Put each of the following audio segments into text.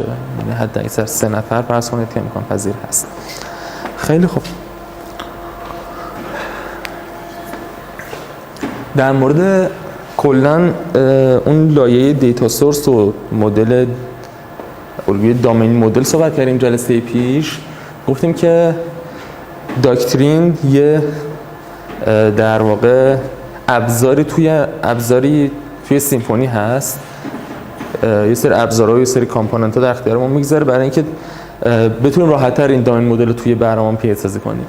باشه، یعنی حد اکثر 3 نفر فرض کنید که امکان پذیر هست. خیلی خوب. در مورد کلا اون لایه دیتا سورس و مدل الگوی دامین مدل صحبت کردیم جلسه پیش. گفتیم که داکترین یه در واقع ابزاری توی سیمفونی هست، یه سری ابزارها و یه سری کامپوننت‌ها در اختیار ما میگذاره برای اینکه بتونیم راحت‌تر این دامین مدل رو توی برنامه پیاده‌سازی کنیم.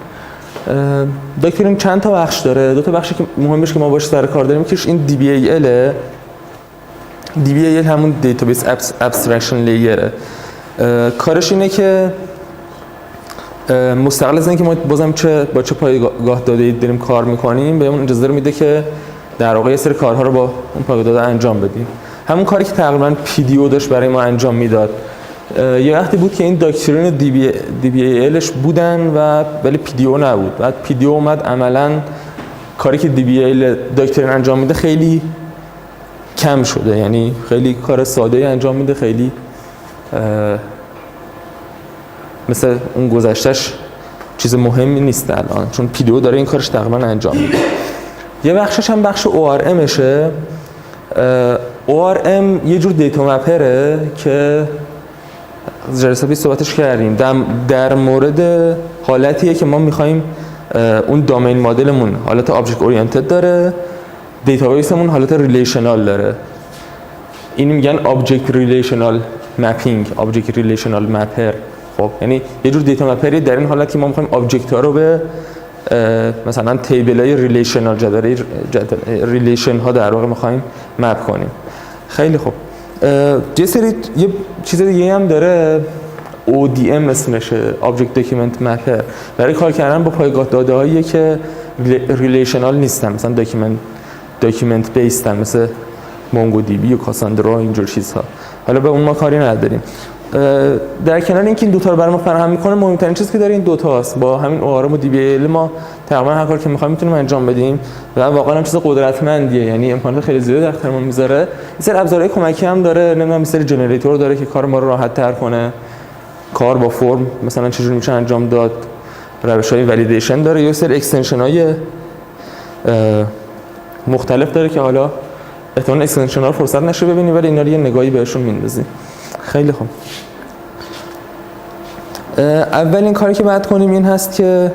داکترین چند تا بخش داره. 2 تا بخشی که مهمش که ما باهاش سر کار داریم که این DBAL. DBAL همون دیتابیس ابسترکشن لیره. کارش اینه که مستقل از اینکه ما بازم با چه پایگاه داده‌ای داریم کار می‌کنیم بهمون اجازه میده که در واقع یه سری کارها رو با اون پایگاه داده انجام بدیم. همون کاری که تقریباً PDO داشت برای ما انجام میداد. یه وقتی بود که این داکترین DBALش بودن و ولی PDO نبود. بعد PDO اومد، عملاً کاری که DBAL داکترین انجام میده خیلی کم شده، یعنی خیلی کار ساده‌ای انجام میده، خیلی مثل اون گذشتهش چیز مهمی نیست الان، چون PDO داره این کارش تقریبا انجام میده. یه بخشش هم بخش ORMشه. ORM یه جور دیتا مپره که جلسه پیش صحبتش کردیم. در مورد حالتیه که ما میخوایم اون دامین مدلمون حالت آبجکت اورینتد داره، دیتابیسمون حالت ریلیشنال داره. این میگن آبجکت ریلیشنال مپینگ، آبجکت ریلیشنال مپر. خب یعنی یه جور دیتا مپری در این حالت که ما می‌خوایم آبجکت ها رو به مثلا تیبل‌های ریلیشنال، جدول ریلیشن ها در واقع می‌خوایم مپ کنیم. خیلی خوب. یه چیز دیگه هم داره، ODM اسمشه، آبجکت داکیومنت مپر. برای کار کردن با پایگاه داده‌هایی که ریلیشنال نیستن، مثلا داکیومنت بیسن، مثل مونگو دی بی و کاساندرا، اینجور چیزها. حالا به اون ما کاری نداریم. در کنار اینکه این دو تا رو برای ما فراهم میکنه، مهمترین چیزی که داره این دو تاست. با همین ORM و DBAL ما تقریبا هر کاری که میخوایم میتونیم انجام بدیم و واقعا هم چیز قدرتمندیه، یعنی امکانات خیلی زیادی در اختیار ما میذاره. یه سری ابزارهای کمکی هم داره، نمیدونم یه سری جنریتور داره که کار ما رو راحت تر کنه، کار با فرم مثلا چجوری میشه انجام داد، روش‌های ولیدیشن داره، یه سری اکستنشن‌های مختلف داره که حالا احتمالاً اکستنشن‌ها رو فرصت نشه ببینیم، ولی اینا رو یه نگاهی بهشون میندازیم. خیلی خوب. اولین کاری که باید کنیم این هست که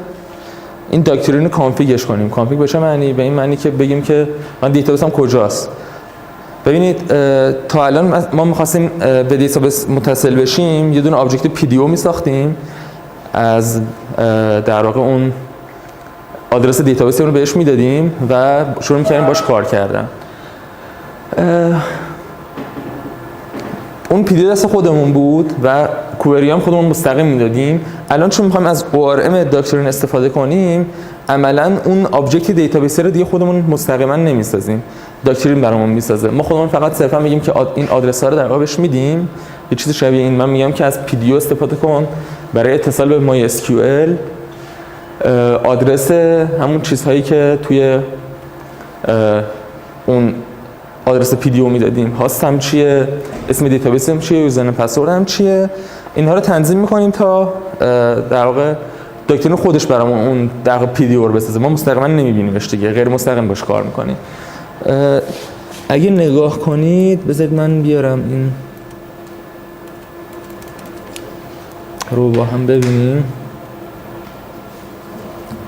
این داکترین رو کانفیگش کنیم. کانفیگ به چه معنی؟ به این معنی که بگیم که من دیتابیسم کجاست. ببینید تا الان ما می‌خواستیم به دیتابیس متصل بشیم، یه دونه آبجکت PDO می‌ساختیم، از در واقع اون آدرس دیتابیس رو بهش میدادیم و شروع می‌کردیم باش کار کردن. اون PDO دست خودمون بود و کوئری هم خودمون مستقیم میدادیم. الان چون می‌خوایم از ORM داکترین استفاده کنیم، عملاً اون آبجکت دیتابیس رو دیگه خودمون مستقیما نمی‌سازیم، داکترین برامون می‌سازه. ما خودمون فقط صرفا میگیم که این آدرس‌ها رو در واقع بهش میدیم. یه چیز شبیه این من میگم که از PDO استفاده کن برای اتصال به MySQL، آدرس همون چیزهایی که توی اون آدرس PDO میدادیم، هاست هم چیه، اسم دیتابیس هم چیه، یوزرنیم پسورد هم چیه، اینها رو تنظیم میکنیم تا در واقع داکترین خودش برامون اون در واقع PDO رو بسازه. ما مستقیما نمیبینیمش دیگه، غیر مستقیم باش کار میکنیم. اگه نگاه کنید، بذارید من بیارم این رو با هم ببینیم.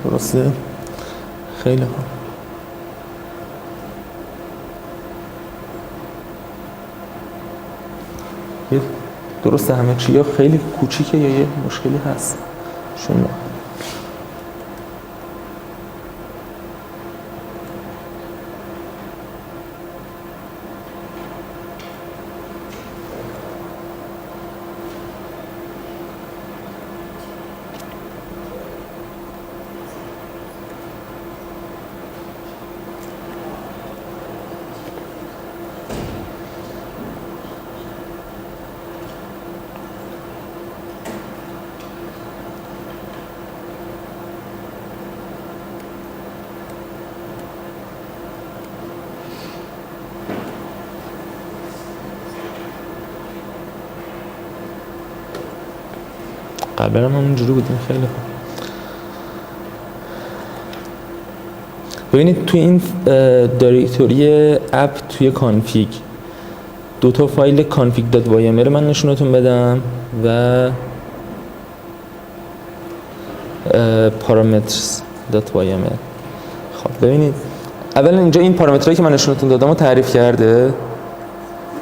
درسته؟ خیلی خوب. درسته همه چی یا خیلی کوچیکه یا یه مشکلی هست شما. قبلا هم همونجوری بودیم. خیلی خوب. ببینید توی این دایرکتوری اپ توی کانفیگ دو تا فایل config.yml من نشونتون بدم و parameters.yml. خب ببینید اولا اینجا این پارامترهایی که من نشونتون دادم رو تعریف کرده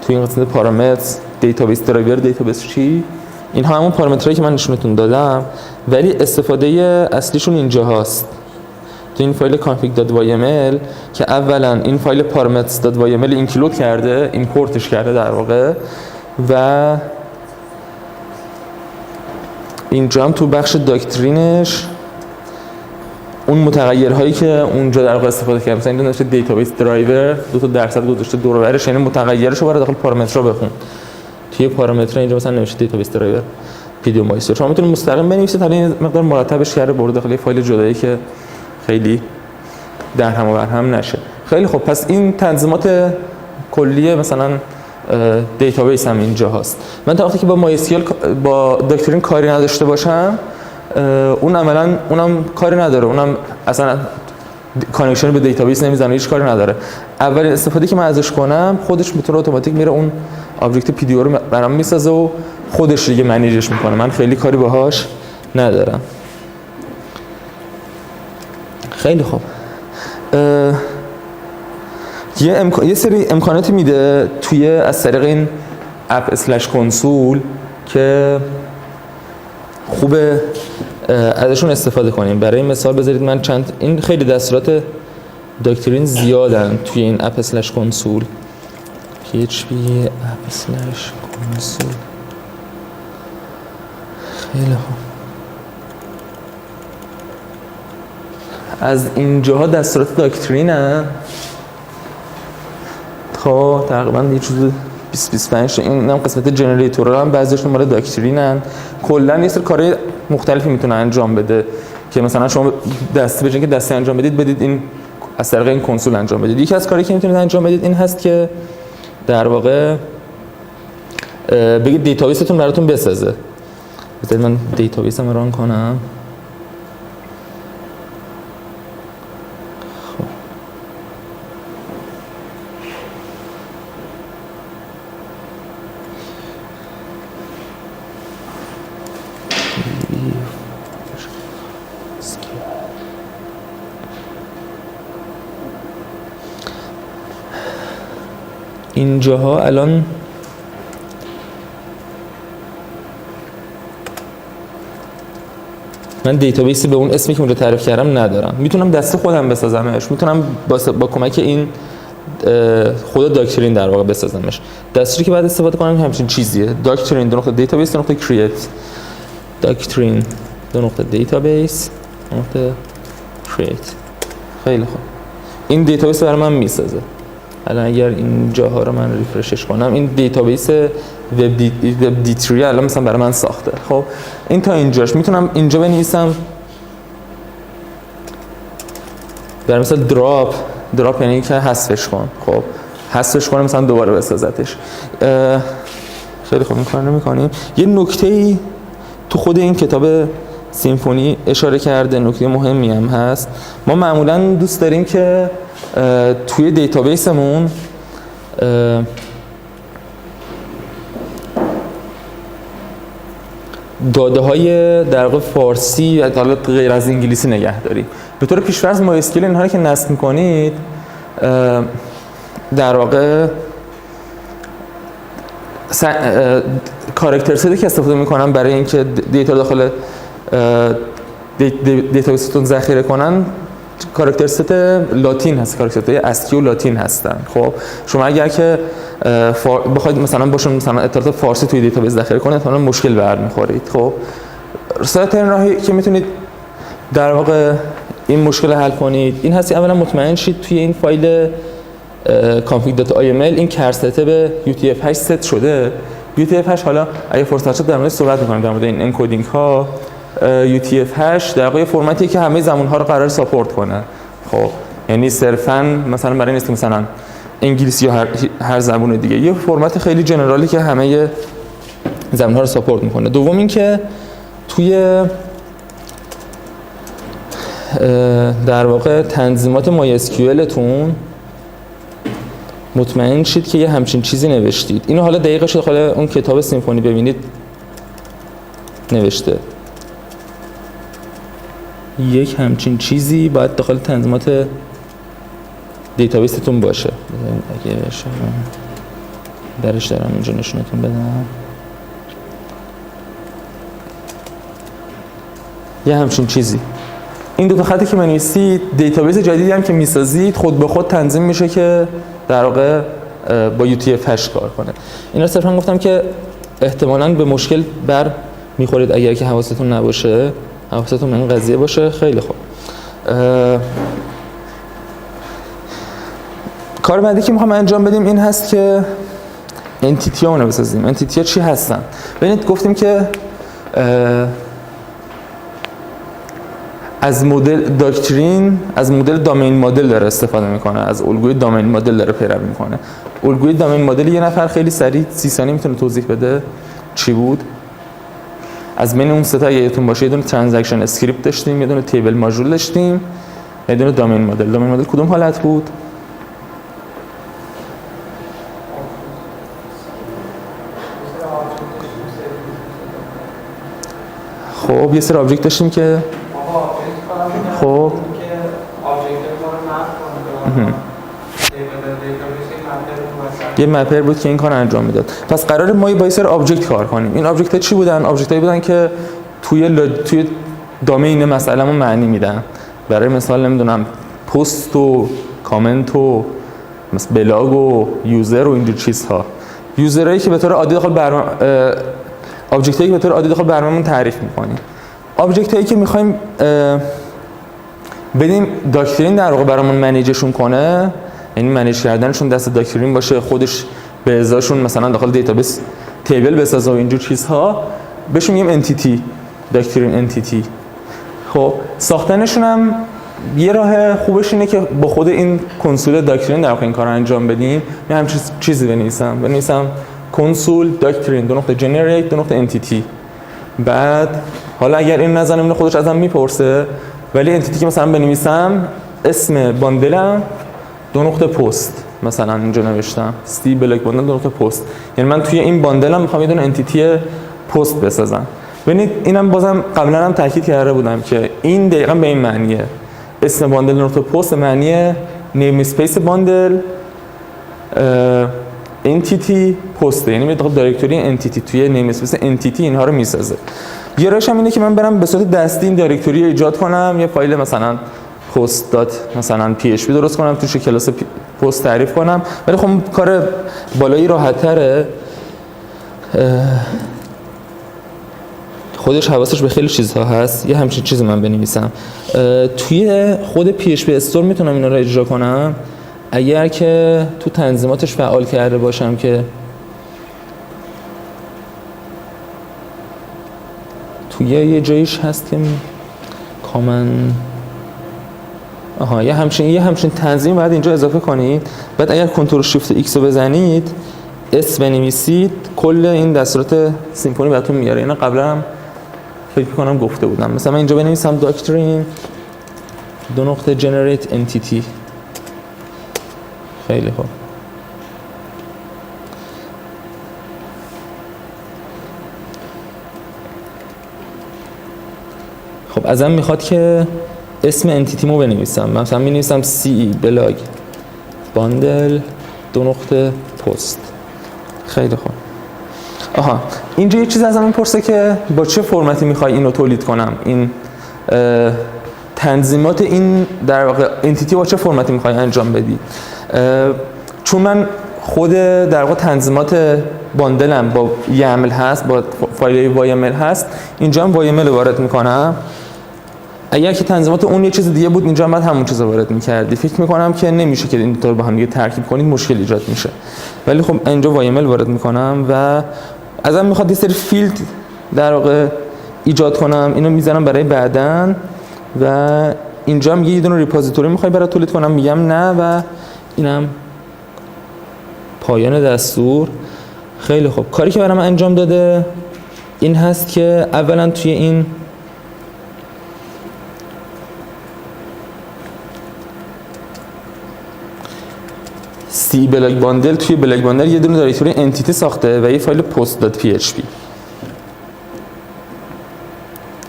توی این قسمت پارامترز، دیتابیس درایور، دیتابیس چی، اینها همون پارامترهایی که من نشونتون دادم، ولی استفاده اصلیشون اینجا هست تو این فایل config.yml که اولا این فایل parameters.yml اینکلود کرده، ایمپورتش کرده در واقع، و اینجا هم تو بخش داکترینش اون متغیرهایی که اونجا در واقع استفاده کرده، مثلا اینجا نوشته دیتابیس درایور 2% گذاشته دور و برش، یعنی متغیرشو برای داخل پارامترها بخون. توی پارامتر اینجا مثلا نوشته دیتابیس درایور پیدیو مایستر، شما میتونید مستقیم بنویسید، حالا این مقدار مرتبش کرده برده داخل فایل جدایی که خیلی در هم و بر هم نشه. خیلی خب، پس این تنظیمات کلیه مثلا دیتابیس هم اینجا هست. من تا وقتی که با مایسکیل با داکترین کاری نداشته باشم، اون عملاً اونم کاری نداره، اونم اصلا کانکشن به دیتابیس نمیزنه، هیچ کاری نداره. اولین استفاده که من ازش کنم خودش میتونه اتوماتیک میره اون آبجکت پی دی او رو برام میسازه و خودش دیگه منیجش میکنه، من خیلی کاری باهاش ندارم. خیلی خوب. یه سری امکاناتی میده توی از طریق این اپ اسلش کنسول که خوبه ازشون استفاده کنیم. برای مثال بذارید من چند، این خیلی دستورات داکترین زیادن توی این اپ اسلش کنسول. php اپ اسلش کنسول. خیلی خوب. از اینجاها دستورات داکترین هم تا تقریبا یه چیز 20-25 این هم قسمت جنریتور هم بعضیشون مال داکترینن. کلا یه سری کارهای مختلفی میتونه انجام بده که مثلا شما دستی بجن که دستی انجام بدید این از طریق این کنسول انجام بدید. یکی از کاری که میتونید انجام بدید این هست که در واقع بگید دیتابیستون براتون بسازه. بذارید من دیتابیسم ران کنم. اینجاها الان من دیتابیسی به اون اسمی که اونجا تعریف کردم ندارم، میتونم دست خودم بسازمش، میتونم با کمک این خود داکترین در واقع بسازمش. دستوری که بعد استفاده کنم همچین چیزیه: داکترین دیتابیس کرییت، داکترین دیتابیس کرییت. خیلی خوب، این دیتابیس برای من میسازه. الان اگر این جاها رو من ریفرشش کنم، این دیتابیس وب دی تری الان مثلا برای من ساخته. خب این تا اینجاش میتونم اینجا بنویسم در مثلا دراپ یعنی که حذفش کن. خب حذفش کنم مثلا دوباره بسازتش. خیلی خوب، این کار نمی‌کنیم. یه نکته‌ای تو خود این کتاب سیمفونی اشاره کرده، نکته مهمی هم هست. ما معمولا دوست داریم که توی دیتابیسمون داده‌های در واقع فارسی و حالت غیر از انگلیسی نگه داریم. به طور پیش‌فرض مایسکیل اینها رو که نصب می‌کنید در واقع کاراکتر ستی که استفاده می‌کنن برای اینکه دیتا داخل دیتابیستون ذخیره کنن کاراکتر ست لاتین هست، کاراکتر ست اسکی و لاتین هستن. خب شما اگر که بخواید مثلا باشون مثلا اطلاعات فارسی توی دیتابیس ذخیره کنید مثلا مشکل برمیخورید. خب ساده‌ترین راهی که میتونید در واقع این مشکل حل کنید این هست اولا مطمئن شید توی این فایل config.yml این کرست به utf8 ست شده. utf8 حالا اگه فرصت شد در مورد صحبت می‌کنیم، در مورد این انکدینگ ها. utf8 در واقع فرمتی که همه زبان‌ها رو قرار ساپورت کنه. خب یعنی صرفاً مثلا برای نیست مثلا انگلیسی یا هر زبان دیگه، یه فرمت خیلی جنرالی که همه زبان‌ها رو ساپورت میکنه. دوم این که توی در واقع تنظیمات مای اسکیول تون مطمئن شید که یه همچین چیزی نوشتید. اینو حالا دقیقش داخل اون کتاب سیمفونی ببینید نوشته. یک همچین چیزی باید داخل تنظیمات دیتابیستون باشه. اگه شما درش دارم اینجا نشونتون بدم. یه همچین چیزی. این دو تا خطی که می‌نویسید، دیتابیس جدیدی هم که می‌سازید خود به خود تنظیم میشه که در واقع با UTF هش کار کنه. اینا صرفا گفتم که احتمالاً به مشکل بر می‌خورید اگر که حواستون نباشه. حواستون به این قضیه باشه. خیلی خوب. کار بعدی که می‌خوام انجام بدیم این هست که انتیتی‌ها رو بسازیم. انتیتی‌ها چی هستن؟ ببینید گفتیم که از مدل داکترین، از مدل دامین مدل داره استفاده میکنه، از الگوی دامین مدل داره پیروی میکنه. الگوی دامین مدل یه نفر خیلی سریع 30 ثانیه میتونه توضیح بده چی بود؟ از بین اون سه تا یادتون باشه یه دونه ترانزکشن اسکریپت داشتیم، یه دونه تیبل ماژول داشتیم، یه دونه دامین مدل. دامین مدل کدوم حالت بود؟ خب یه سری آبجکت داشتیم که خب یه مپر بود که این کار انجام میداد. پس قراره ما با یه سری آبجکت کار کنیم. این آبجکت ها چی بودن؟ آبجکت هایی بودن که توی دامین مسئله‌مون معنی میدن. برای مثال نمیدونم پست و کامنت و مثلا بلاگ و یوزر و اینجور چیزها. یوزرایی که به طور عادی داخل برنامه آبجکت هایی که به طور عادی داخل برنامه‌مون تعریف می‌کنیم. آبجکت هایی که می‌خوایم بدیم داکترین در واقع برامون منیجشون کنه، یعنی منیج کردنشون دست داکترین باشه، خودش به ازاشون مثلا داخل دیتابیس تیبل بسازه و اینجور چیزها، بهشون میگیم انتیتی، داکترین انتیتی. خب ساختنشون هم یه راه خوبش اینه که با خود این کنسول داکترین در واقع این کارو انجام بدیم. من همین چیزی بنویسم کنسول داکترین دو نقطه جنریت دو نقطه انتیتی. بعد حالا اگر این نظرم خودش ازم میپرسه، ولی انتیتی که مثلا بنویسم اسم باندلم دو نقطه پست، مثلا اینجا نوشتم ستی بلاک باندل دو نقطه پست، یعنی من توی این باندلم میخوام یه دونه انتیتی پست بسازم. ببینید اینم بازم قبلا هم تاکید کرده بودم که این دقیقاً به این معنیه. اسم باندل نقطه پست معنی نیم اسپیس باندل انتیتی پست، یعنی میاد دایرکتوری انتیتی توی نیم اسپیس انتیتی اینها رو میسازه. یه راهش هم اینه که من برم به صورت دستی این دایرکتوری رو ایجاد کنم، یه فایل مثلا post dot مثلا php درست کنم، توش کلاس پست تعریف کنم. ولی خب کار بالایی راحت‌تره، خودش حواسش به خیلی چیزها هست. یه همچین چیزی من بنویسم توی خود PHP استور میتونم اینا رو اجرا کنم اگر که تو تنظیماتش فعال کرده باشم که توی یه جایش هست که کامن یه همچین تنظیم باید اینجا اضافه کنید. بعد اگر کنترل شیفت ایکس رو بزنید اس بنویسید کل این دستورات سیمفونی براتون میاره. اینا قبلا هم فکر می‌کنم گفته بودم. مثلا من اینجا بنویسم داکترین دو نقطه جنریت انتیتی. خیلی خوب. خب ازم میخواد که اسم انتیتیمو بنویسم. مثلا می‌نویسم سی بلاگ باندل دو نقطه پست. خیلی خوب. اینجا یه چیز ازم میپرسه که با چه فرمتی میخوای اینو تولید کنم، این تنظیمات این در واقع انتیتی با چه فرمتی میخوای انجام بدی. چون من خود در واقع تنظیمات باندلم با یامل هست، با فایل وایمل هست، اینجا هم وایمل وارد میکنم. اگر که تنظیمات اون یه چیز دیگه بود اینجا هم باید همون چیز وارد میکردی. فکر میکنم که نمیشه که این طور با هم دیگه ترکیب کنید، مشکل ایجاد میشه. ولی خب اینجا وایمل وارد میکنم و ازم میخواد یه سری فیلد در واقع ایجاد کنم، اینو میذارم برای بعدن و اینجا هم یه دونه ریپوزیتوری میخوای برای تولید کنم، میگم نه و اینم پایان دستور. خیلی خوب. کاری که برام انجام داده این هست که اولا توی این سی بلاک باندل، توی بلاک باندل یه دونه دایرکتوری انتیتی ساخته و یه فایل post.php.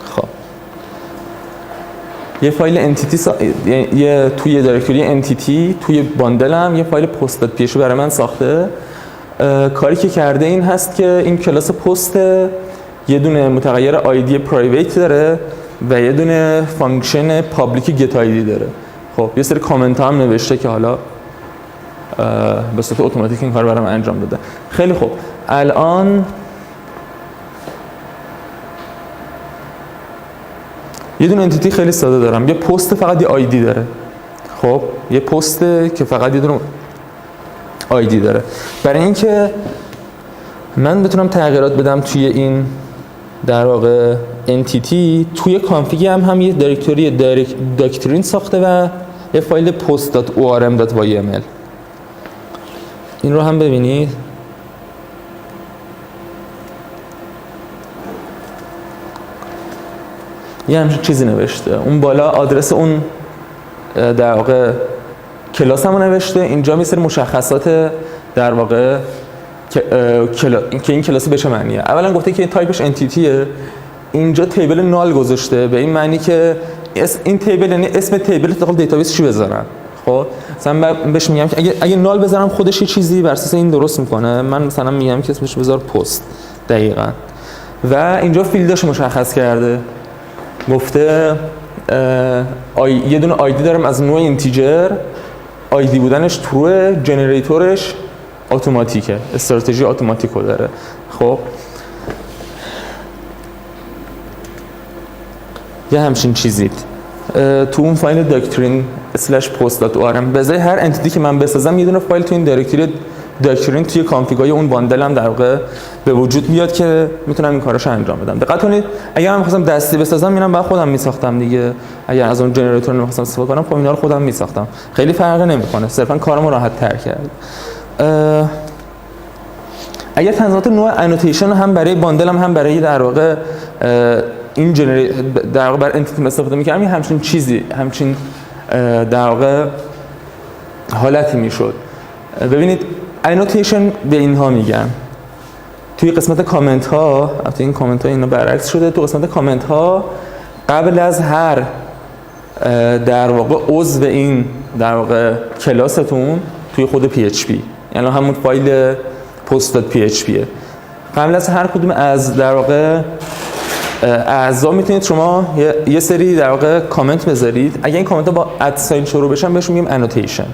خب یه فایل انتیتی یه توی دایرکتوری انتیتی توی باندل هم یه فایل post.php برای من ساخته. کاری که کرده این هست که این کلاس پست یه دونه متغیر آیدی پرایوت داره و یه دونه فانکشن پابلیک گت آیدی داره. خب یه سری کامنت هم نوشته که حالا به صورت اتوماتیک این کار برام انجام داده. خیلی خوب، الان یه دونه انتیتی خیلی ساده دارم. یه پست فقط یه آیدی داره. خب یه پست که فقط یه دونه آیدی داره. برای اینکه من بتونم تغییرات بدم توی این در واقع انتیتی، توی کانفیگ هم یه دایرکتوری داکترین ساخته و یه فایل post.orm.yml. این رو هم ببینید. یه همچین چیزی نوشته. اون بالا آدرس اون در واقع کلاس هم نوشته. اینجا می سری مشخصات در واقع که این کلاس به چه معنیه. اولا گفته که این تایپش انتیتیه. اینجا تیبل نال گذاشته، به این معنی که این تیبل یعنی اسم تیبل داخل دیتابیس چی بذارم. خب مثلا من بهش میگم که اگه نال بذارم خودش یه چیزی بر اساس این درست میکنه. من مثلا میگم که اسمش بذار پست دقیقاً. و اینجا فیلداش مشخص کرده. گفته یه دونه آیدی دارم از نوع اینتیجر، آیدی بودنش تروه، جنریتورش اتوماتیکه، استراتژی اتوماتیکو داره. خب یه همچین چیزی تو اون فایل doctrine/post.orm بذاری هر انتیتی که من بسازم یه دونه فایل تو این دایرکتوری داکترین توی کانفیگای اون باندلم در واقع به وجود میاد که میتونم این کاراشو انجام بدم. دقت کنید اگر من می‌خواستم دستی بسازم اینم بعد خودم میساختم دیگه. اگر از اون جنراتور نمی‌خواستم استفاده کنم خب اینا رو خودم میساختم. خیلی فرقی نمیکنه، صرفا کارمو راحت تر کرد. اگر تنظیمات نوع انوتیشن هم برای باندلم هم برای در واقع این در واقع بر انتیتی استفاده می‌کردم، همچین چیزی همچین در واقع حالتی میشد. ببینید انوتیشن به اینها میگن. توی قسمت کامنت ها، البته این کامنت ها اینا برعکس شده، تو قسمت کامنت ها قبل از هر در واقع عضو این در واقع کلاستون توی خود PHP، یعنی همون فایل post.php، قبل از هر کدوم از در واقع اعضا میتونید شما یه سری در واقع کامنت بذارید. اگه این کامنت ها با ادساین شروع بشن بهشون میگیم انوتیشن،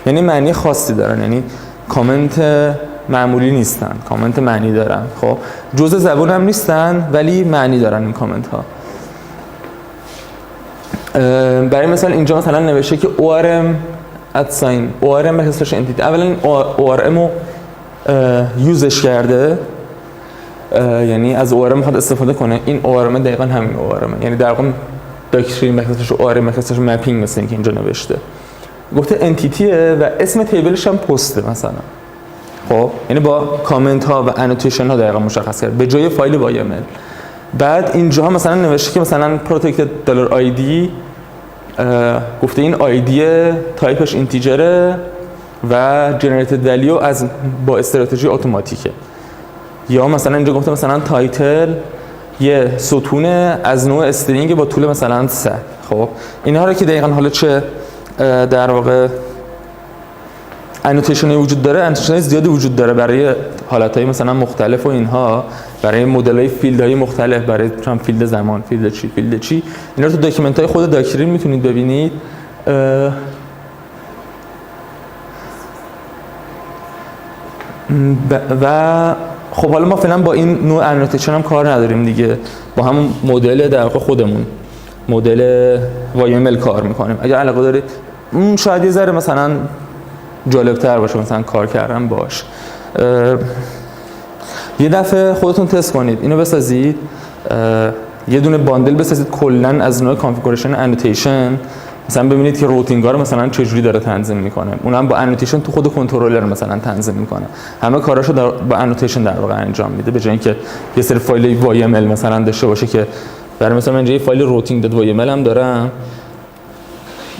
یعنی معنی خاصی دارن، یعنی کامنت معمولی نیستن، کامنت معنی دارن. خب جزء زبان هم نیستن ولی معنی دارن این کامنت ها. برای مثال اینجا مثلا نوشته که ORM ادساین، ORM بحثش انتیتی. اولا ORM رو یوزش کرده، یعنی از ORM میخواد استفاده کنه. این ORM دقیقاً همین ORM، یعنی در واقع داکترین بحثش ORM بحثش مپینگ مثل اینکه اینجا نوشته. گفته انتیتیه و اسم تیبلش هم پسته مثلا. خب یعنی با کامنت ها و انوتیشن ها دقیقاً مشخص کرد به جای فایل با YAML. بعد اینجا مثلا نوشته که مثلا پروتکتد $ID، گفته این آیدی تایپش اینتیجره و جنریتد ولیو از با استراتژی اتوماتیکه. یا مثلا اینجا گفته مثلا تایتل یه ستونه از نوع استرینگ با طول مثلا 3. خب اینها رو که دقیقاً حالا چه در واقع انوتیشنی وجود داره، انوتیشن‌های زیادی وجود داره برای حالت‌های مثلا مختلف و اینها، برای مدل‌های فیلدهای مختلف، برای مثلا فیلد زمان، فیلد چی اینا رو تو داکیومنت‌های خود داکترین میتونید ببینید. و خب حالا ما فعلا با این نوع انوتیشن هم کار نداریم دیگه، با همون مدل در واقع خودمون مدل YAML کار میکنیم. اگر علاقه دارید شاید یه ذره مثلا جالب‌تر باشه مثلا کار کردن باش. یه دفعه خودتون تست کنید، اینو بسازید، یه دونه باندل بسازید کلاً از نوع کانفیگوریشن انوتیشن مثلا ببینید که روتینگ‌ها رو مثلا چجوری داره تنظیم میکنه، اونم با انوتیشن تو خود کنترلر مثلا تنظیم میکنه، همه کاراشو با انوتیشن در واقع انجام میده، به جای اینکه یه سری فایل YML مثلا داشته باشه که برای مثلا من اینجا یه فایل routing.yml هم دارم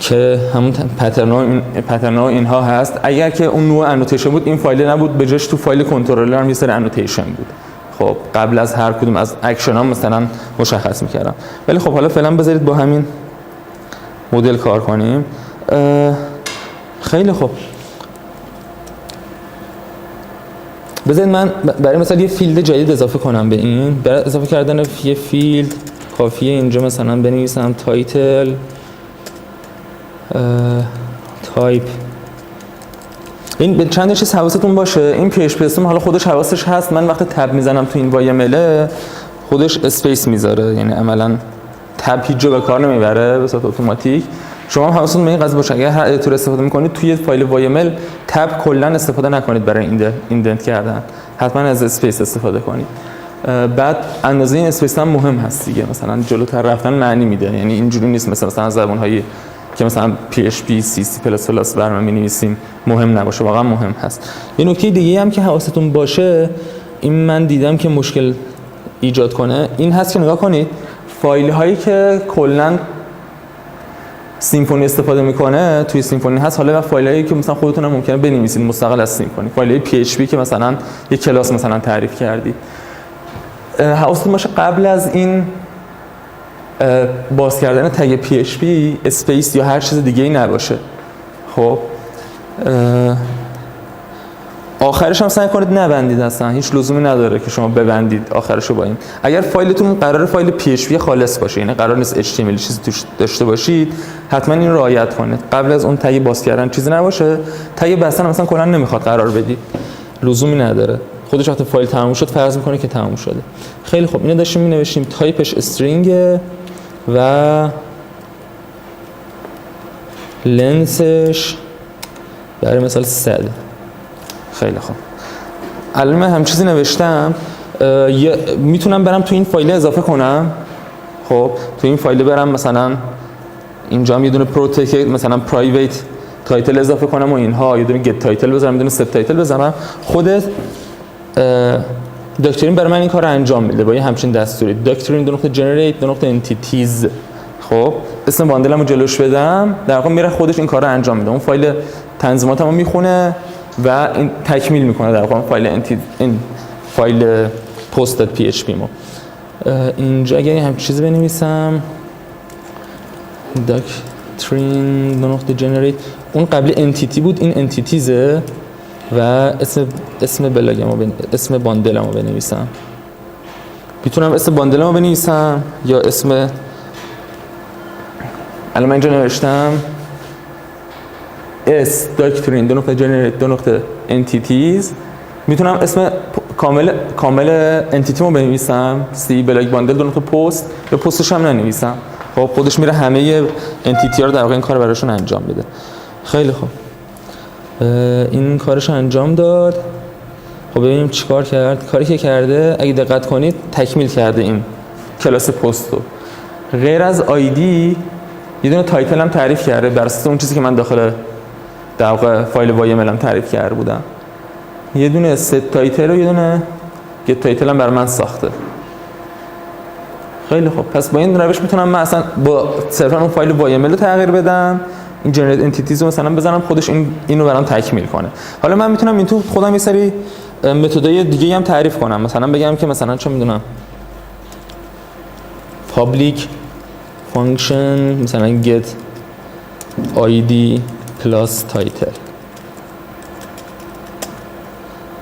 که همون پترن ها اینها هست. اگر که اون نوع انوتیشن بود این فایل نبود، به جاش تو فایل کنترلر هم یه سری انوتیشن بود. خب قبل از هر کدوم از اکشن ها مثلا مشخص میکردم. ولی خب حالا فعلا بذارید با همین مدل کار کنیم. خیلی خوب، بذارید من برای مثلا یه فیلد جدید اضافه کنم به این. برای اضافه کردن یه فیلد کافیه اینجا مثلا بنویسم تایتل تایپ. این به چند چیز حواستون باشه. این PHP حالا خودش حواسش هست، من وقتی تب میزنم تو این YML خودش اسپیس میذاره، یعنی عملا تب هیچ جا به کار نمیبره به صورت اتوماتیک. شما هم حواستون به این قضیه باشه، اگر هر ادیتور استفاده میکنید توی فایل YML تب کلا استفاده نکنید برای ایندنت کردن، حتما از اسپیس استفاده کنید. بعد اندازه این اسپیس هم مهم هست دیگه، مثلا جلوتر رفتن معنی میده، یعنی اینجوری نیست مثلا زبان‌های که مثلا PHP C++ برنامه می‌نویسیم مهم نباشه، واقعا مهم هست. یه نکته دیگه هم که حواستون باشه، این من دیدم که مشکل ایجاد کنه، این هست که نگاه کنید فایل هایی که کلا سیمفونی استفاده میکنه توی سیمفونی هست، حالا فایل هایی که مثلا خودتون هم ممکنه بنویسید مستقل از سیمفونی، فایل های PHP که مثلا یک کلاس مثلا تعریف کردید، حواستون باشه قبل از این باز کردن تگ PHP اسپیس یا هر چیز دیگه ای نباشه. خب آخرش هم سعی کنید نبندید، اصلا هیچ لزومی نداره که شما ببندید آخرشو با این. اگر فایلتون قراره فایل PHP خالص باشه، یعنی قرار نیست HTML چیزی توش داشته باشید، حتما این رو رعایت کنید. قبل از اون تگ باز کردن چیزی نباشه، تگ بستن مثلا کلا نمیخواد قرار بدید، لزومی نداره. خودش وقتی فایل تموم شد فرض میکنه که تموم شده. خیلی خوب، اینو داشتیم مینوشتیم تایپش استرینگ و لنسش برای مثال 100. خیلی خوب، الان من هم چیزی نوشتم، میتونم برم تو این فایل اضافه کنم. خب تو این فایل برم مثلا اینجا هم یه دونه پروتکت مثلا پرایوت تایتل اضافه کنم و اینها، یه دونه گت تایتل بذارم، یه دونه ست تایتل بذارم. خود داکترین برای من این کار رو انجام میده با یه همچین دستوری داکترین .generate .entities. خب اسم باندلمو جلوش بدم، در واقع میره خودش این کار رو انجام میده، اون فایل تنظیماتمو میخونه و این تکمیل میکنه در واقع این فایل post.php مو. اینجا اگه هم چیزی بنویسم doctrine.generate، اون قبل entity بود، این انتیتیزه و اسم بلاگمو اسم باندلمو بنویسم. میتونم اسم باندلمو بنویسم یا اسم، الان من اینجا نوشتم doctrine.generate.entities، میتونم اسم کامل انتیتیمو بنویسم C بلاگ باندل پست یا پستش هم ننویسم. خب خودش میره همه انتیتی ها رو در واقع این کار براشون انجام بده. خیلی خوب، این کارش انجام داد. خب ببینیم چیکار کرد. کاری که کرده اگه دقت کنید تکمیل کرده این کلاس پستو. غیر از آیدی یه دونه تایتل هم تعریف کرده بر اساس اون چیزی که من داخل در واقع فایل YML هم تعریف کرده بودم. یه دونه ست تایتل و یه دونه گت تایتل هم برای من ساخته. خیلی خوب، پس با این روش میتونم من اصلا با صرفا اون فایل YML رو تغییر بدم، این جنریت انتیتیز رو مثلا بزنم خودش اینو برام تکمیل کنه. حالا من میتونم این تو خودم یه سری متدای دیگه هم تعریف کنم، مثلا بگم که مثلا چه میدونم public function مثلا get id plus title،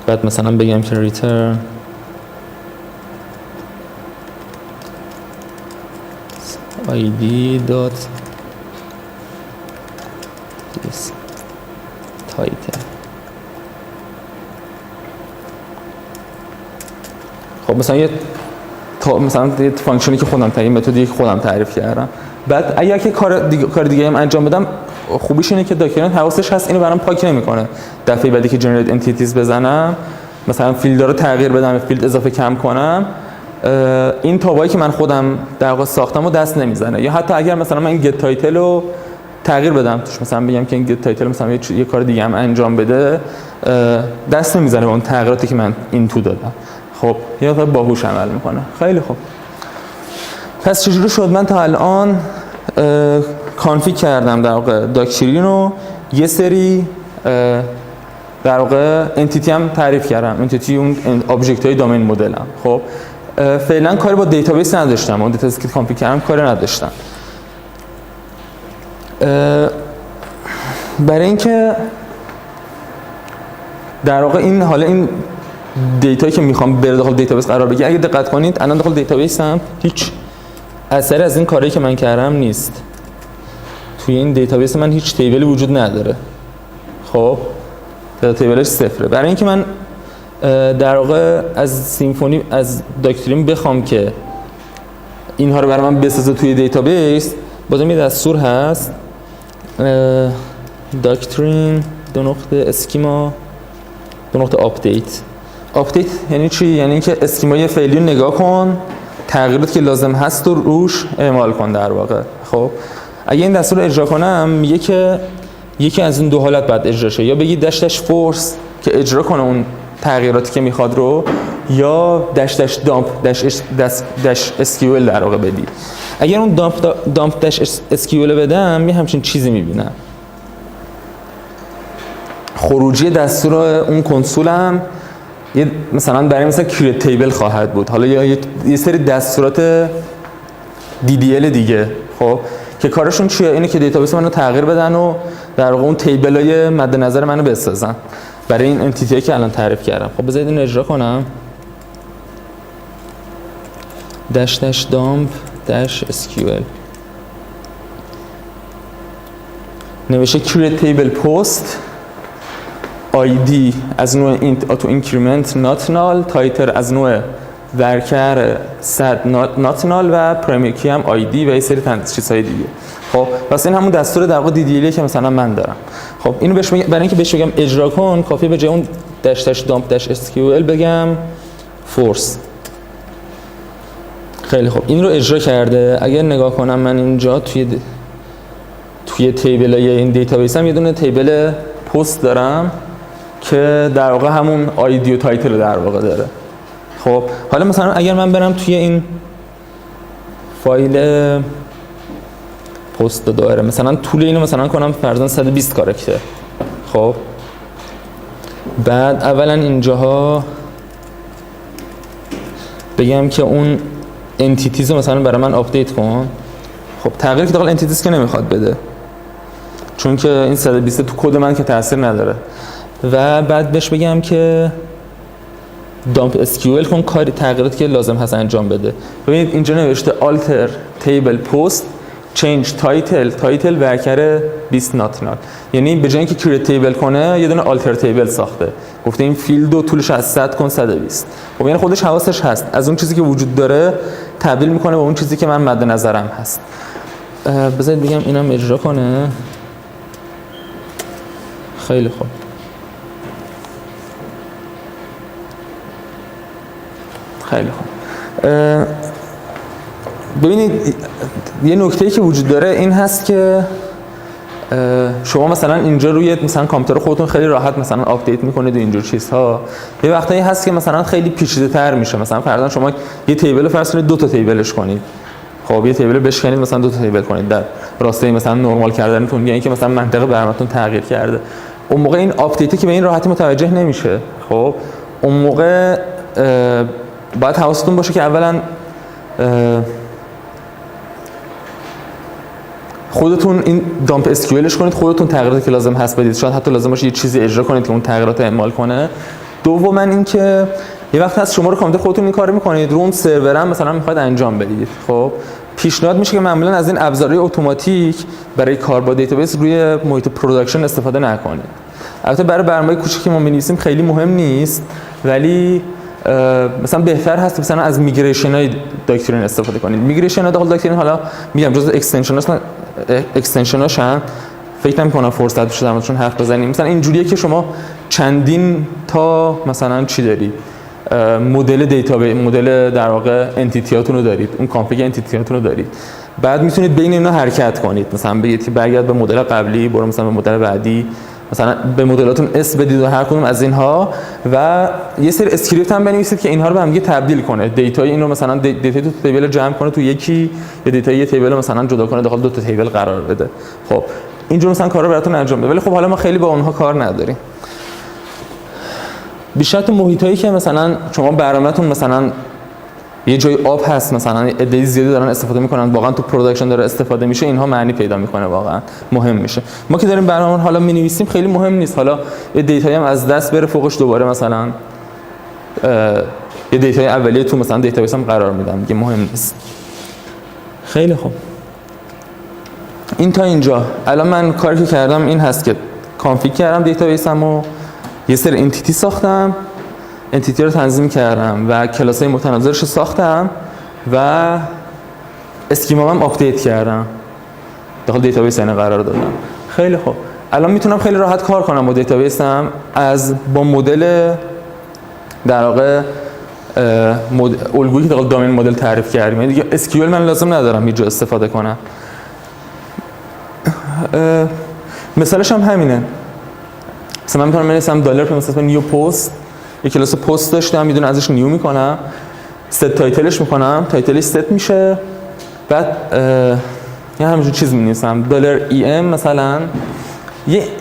بعد مثلا بگم که return id dot this title. خب مثلا یه فانکشنی که خودم تعریف، متدی که خودم تعریف کردم. بعد اگر که کار دیگه هم انجام بدم، خوبیش اینه که داکیومنت حواسش هست اینو برام پاک نمیکنه. دفعه بعدی که جنریت انتیتیز بزنم، مثلا فیلدها رو تغییر بدم، فیلد اضافه کم کنم، این تابایی که من خودم در واقع ساختم رو دست نمیزنه. یا حتی اگر مثلا من این گت تایتل رو تغییر بدم توش، مثلا بگم که این گت تایتل مثلا یه کار دیگه هم انجام بده، دست نمیزنه به اون تغییراتی که من این تو دادم. خب یه خورده باهوش عمل میکنه. خیلی خوب. پس چجوری شد من تا الان کانفیگ کردم در واقع داکترین رو، یه سری در واقع انتیتی هم تعریف کردم، انتیتی اون آبجکت های دامین مدلم. خب فعلا کاری با دیتابیس نداشتم، اون دیتابیسی که کانفیگ کردم کاری نداشتم. برای اینکه در واقع این حالا این دیتایی که میخوام بره داخل دیتابیس قرار بگیره، اگه دقت کنید الان داخل دیتابیس هم هیچ اثری از این کاری که من کردم نیست. توی این دیتابیس من هیچ تیبلی وجود نداره. خب تیبلش صفره. برای اینکه من در واقع از سیمفونی از داکترین بخوام که اینها رو برای من بسازه توی دیتابیس، بازم یه دستور هست داکترین اسکیما آپدیت یعنی چی؟ یعنی اینکه اسکیمای فعلی رو نگاه کن، تغییراتی که لازم هست رو روش اعمال کن در واقع. خب اگه این دستور رو اجرا کنم میگه که یکی از این دو حالت باید اجرا شه، یا بگی داش فورس که اجرا کنه اون تغییراتی که میخواد رو، یا داش دامپ داش اسکیول در واقع بدی. اگر اون دامپ داش اسکیول بدم یه همچین چیزی میبینم. خروجی دستور اون کنسولم یه مثلا برای مثلا کریت تیبل خواهد بود، حالا یا یه سری دستورات DDL دیگه. خب که کارشون چیه؟ اینه که دیتابیس منو تغییر بدن و در واقع اون تیبلای مد نظر منو بسازن برای این انتیتی که الان تعریف کردم. خب بذارید اینو اجرا کنم. داش دامپ داش اسکیول نوشته کریت تیبل پست آیدی از نوع اتو اینکریمنت نات نال، تایتل از نوع ورکر صد نات نال و پرایمری کی هم آیدی و یه سری چیزهای دیگه. خب پس این همون دستور در واقع دیدیلی که مثلا من دارم. خب اینو بهش برای اینکه بهش بگم اجرا کن، کافیه به جای اون داش دامپ داش اسکیول بگم فورس. خیلی خب این رو اجرا کرده. اگر نگاه کنم من اینجا توی تیبلای این دیتابیس هم یه دونه تیبل پست دارم که در واقع همون آیدی و تایتل در واقع داره. خب حالا مثلا اگر من برم توی این فایل پست داره، مثلا طول اینو مثلا کنم فرضاً 120 کاراکتر. خب بعد اولا اینجاها بگم که اون انتیتیز رو مثلا برای من آپدیت کن. خب تغییری که داخل انتیتیز که نمیخواد بده، چون که این 120 تو کد من که تاثیر نداره. و بعد بهش بگم که دامپ اسکیول کن کاری تغییراتی که لازم هست انجام بده. ببینید اینجا نوشته alter table post change title ورکر 20 not null، یعنی به جای اینکه کریت تیبل کنه یه دونه alter table ساخته، گفته این فیلد رو طولش از 100 کن 120. خب یعنی خودش حواسش هست از اون چیزی که وجود داره تبدیل میکنه به اون چیزی که من مد نظرم هست. بذارید بگم اینم اجرا کنه. خیلی خوب. خیلی خوب. ببینید یه نکته‌ای که وجود داره این هست که شما مثلا اینجا روی مثلا کامپیوتر خودتون خیلی راحت مثلا آپدیت میکنید و اینجور چیزها. یه وقتایی هست که مثلا خیلی پیچیده‌تر میشه. مثلا فرضاً شما یه تیبل رو فرض کنید 2 تا تیبلش کنید. خب یه تیبل رو بشکنید مثلا 2 تا تیبل کنید در راستای مثلا نرمال کردنتون، یعنی که مثلا منطقه برنامه‌تون تغییر کرده. اون موقع این آپدیتی که به این راحتی متوجه نمیشه. خب اون موقع باید حواستون باشه که اولا خودتون این دامپ اسکیولش کنید، خودتون تغییراتی که لازم هست بدید، شاید حتی لازم باشه یه چیزی اجرا کنید که اون تغییرات رو اعمال کنه. دوما اینکه یه وقت هست شما رو کامپیوتر خودتون این کارو میکنید، رو اون سرور هم مثلا میخواید انجام بدید. خب پیشنهاد میشه که معمولا از این ابزارهای اتوماتیک برای کار با دیتابیس روی محیط پروداکشن استفاده نکنید. البته برای برنامه‌های کوچیکی که ما می‌نویسیم خیلی مهم نیست، ولی مثلا بهتر هست مثلا از میگریشن‌های داکترین استفاده کنید. میگریشن‌ها داخل داکترین حالا میگم جزء اکستنشن‌هاشن، فکر نمی‌کنم فرصت بشه در موردشون حرف بزنیم. مثلا اینجوریه که شما چندین تا مثلا چی داری مدل دیتابیس، مدل در واقع انتیتیاتون رو دارید، اون کانفیگ انتیتیاتون رو دارید. بعد میتونید بین اینا حرکت کنید، مثلا بگید که برگرد به مدل قبلی، برو مثلا به مدل بعدی، مثلا به مدلاتون اسم بدید و هر کدوم از اینها و یه سری اسکریپت هم بنویسید که اینها رو به هم دیگه تبدیل کنه. دیتای این رو مثلا دیتای تو تیبل جمع کنه تو یکی، یا دیتای یه تیبل مثلا جدا کنه داخل دو تا تیبل قرار بده. خب اینجور مثلا کارا براتون انجام بده. ولی خب حالا ما خیلی با اونها کار نداریم. بیشتر تو محیطایی که مثلا شما برنامه‌تون مثلا یه جای آب هست، مثلا عده زیادی دارن استفاده میکنن، واقعا تو پروداکشن داره استفاده میشه، اینها معنی پیدا میکنه، واقعا مهم میشه. ما که داریم برنامه حالا مینویسیم خیلی مهم نیست حالا یه دیتایی هم از دست بره، فوقش دوباره مثلا یه دیتای اولیه تو مثلا دیتابیس هم قرار میدم دیگه، مهم نیست. خیلی خوب، این تا اینجا. الان من کاری که کردم این هست که کانفیگ کردم دیتابیسمو، یه سری انتیتی ساختم، انتیتی رو تنظیم کردم و کلاس‌های متناظرش رو ساختم و اسکیما هم آپدیت کردم، داخل دیتابیس یعنی قرار دادم. خیلی خوب، الان میتونم خیلی راحت کار کنم با دیتابیسم، با مدل در واقع الگویی که داخل دامین مدل تعریف کردیم، یعنی دیگه اسکیول من لازم ندارم هیچ جا استفاده کنم. مثالش هم همینه، مثلا من میتونم بنویسم دلار مثلا نیو پست، یک کلاس پست داشتم، میدونم ازش نیو میکنم، ست تایتلش میکنم، تایتلش ست میشه، بعد یه همینجور چیز می‌نویسم دلار ای ام مثلا،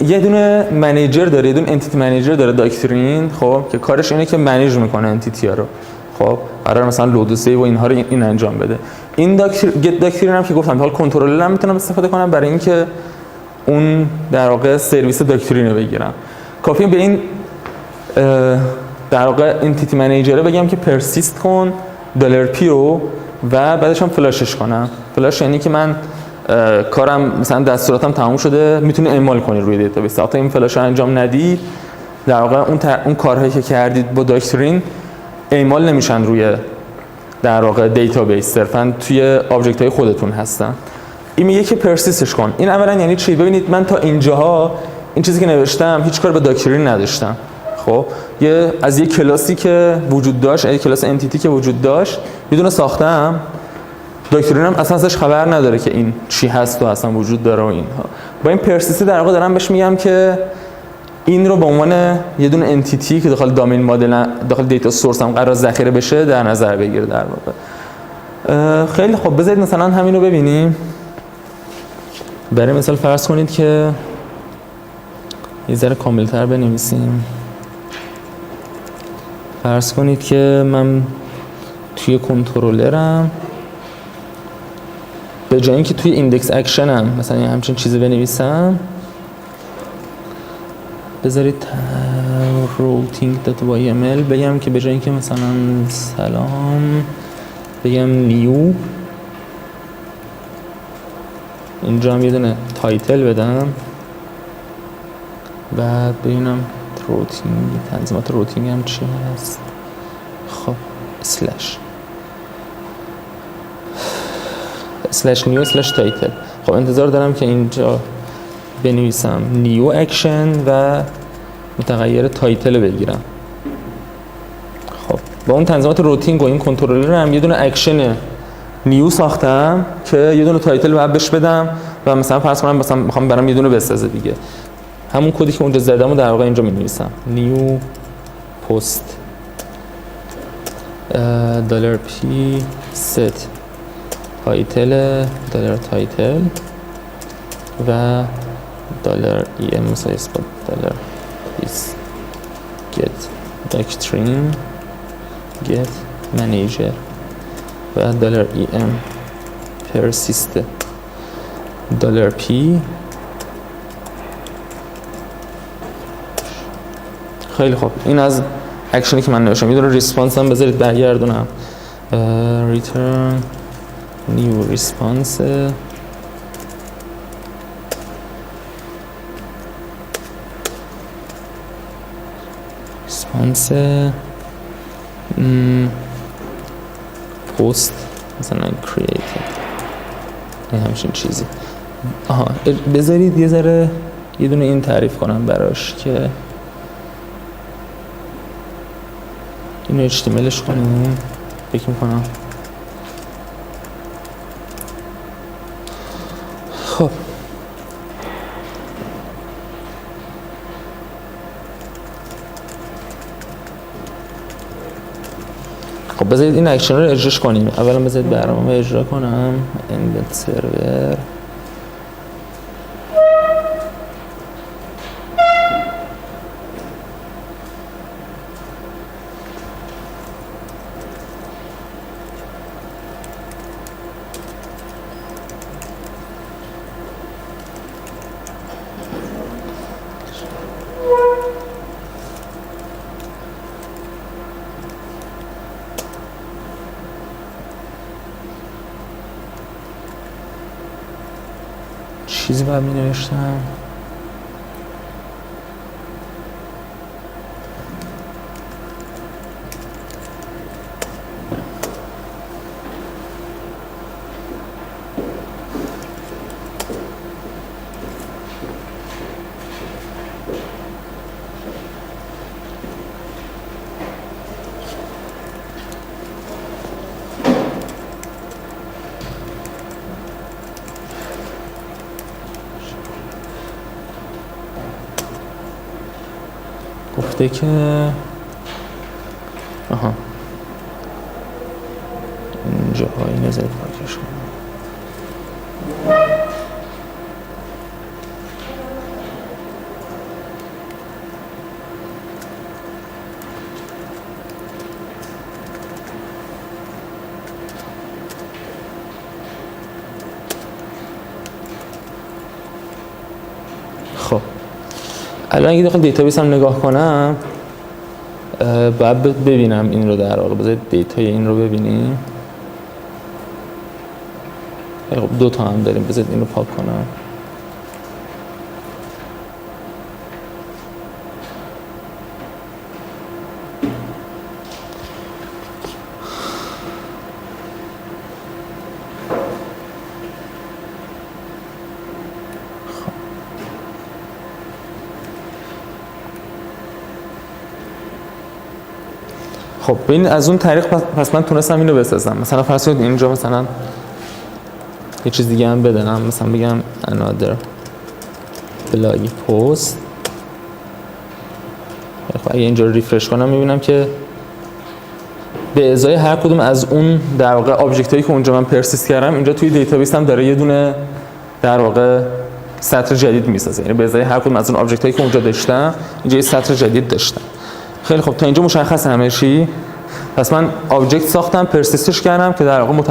یه دونه منیجر داره، یه دونه انتیتی منیجر داره داکترین، خب که کارش اینه که منیج میکنه انتیتی ها رو. خب قرار مثلا لود و سیو و اینها رو این انجام بده. این داکترین هم که گفتم حال کنترلر هم میتونم استفاده کنم برای اینکه اون در واقع سرویس داکترین رو بگیرم. کافیه به این در واقع انتیتی منیجر بگم که پرسیست کن دلار پی رو و بعدش هم فلاشش کنم. فلاش یعنی که من کارم مثلا دستوراتم تموم شده، میتونی اعمال کنی روی دیتابیس. تا این فلاش رو انجام ندی در واقع اون کارهایی که کردید با داکترین اعمال نمیشن روی در واقع دیتابیس، صرفا توی آبجکت های خودتون هستن. این میگه که پرسیستش کن. این اولا یعنی چی؟ ببینید من تا اینجاها این چیزی که نوشتم هیچ کار با داکترین نداشتم. خب از یه کلاسی که وجود داشت، یه کلاس انتیتی که وجود داشت میدونه ساختم، داکترین هم اصلا ازش خبر نداره که این چی هست و اصلا وجود داره و اینها. با این پرسیستی در واقع دارم بهش میگم که این رو به عنوان یه دونه انتیتی که داخل دامین مدل، داخل دیتا سورس هم قرار ذخیره بشه در نظر بگیره در واقع. خیلی خب، بذارید مثلا همین رو ببینیم. برای مثال فرض کنید که یه ذره کاملتر بنویسیم. فرض کنید که من توی کنترلرم به جای اینکه توی ایندکس اکشنم مثلا همچین چیزی بنویسم، بذارید routing.yml بگم که به جای اینکه مثلا سلام بگم نیو، اینجا هم یه دونه تایتل بدم، بعد ببینم روتینگ، تنظیمات روتینگ هم چی هست. خب سلش نیو سلش تایتل. خب انتظار دارم که اینجا بنویسم نیو اکشن و متغیر تایتل بگیرم. خب با اون تنظیمات روتینگ و این کنترلر هم یه دونه اکشن نیو ساختم که یه دونه تایتل بعد بهش بدم و مثلا فرض کنم مثلا میخوام برام یه دونه بسازه دیگه، همون کدی که اونجا زدم و در واقع اینجا می‌نویسم نیو پست دلار پی ست تایتل دلار تایتل و دلار ای ام مثلا اسپات دلار is get doctrine get manager و دلار ای ام persist دلار پی. خیلی خوب، این از اکشنی که من نوشتم. یه دونه ریسپانس هم بذارید برگردونم، return new response post مثلا created این همچین چیزی. بذارید یه ذره یه دونه این تعریف کنم براش که اینو HTMLش کنیم فکر میکنم. خب بذارید این اکشن رو اجراش کنیم. اولا بذارید برنامه اجرا کنم. embed server چیزی باید می نوشتم. گفته که اینجا این نظر پاکش کنم. خب الان اگه داخل دیتابیس هم نگاه کنم باید ببینم این رو در واقع. بذارید دیتای این رو ببینیم. خب دو تا هم داریم. بذارید این رو پاک کنم. خب ببین از اون طریق پس من تونستم اینو بسازم. مثلا فرض کنید اینجا مثلا یه چیز دیگه هم بدم، مثلا بگم another blog post. خب اگه اینجا رو ریفرش کنم میبینم که به ازای هر کدوم از اون در واقع آبجکت هایی که اونجا من پرسیست کردم اینجا توی دیتابیس هم داره یه دونه در واقع سطر جدید میسازه. یعنی به ازای هر کدوم از اون آبجکت هایی که اونجا داشتم اینجا یه سطر جدید داشتم. خیلی خب تا اینجا مشخصه همه چی. پس من آبجکت ساختم، پرسیستش کردم که در واقع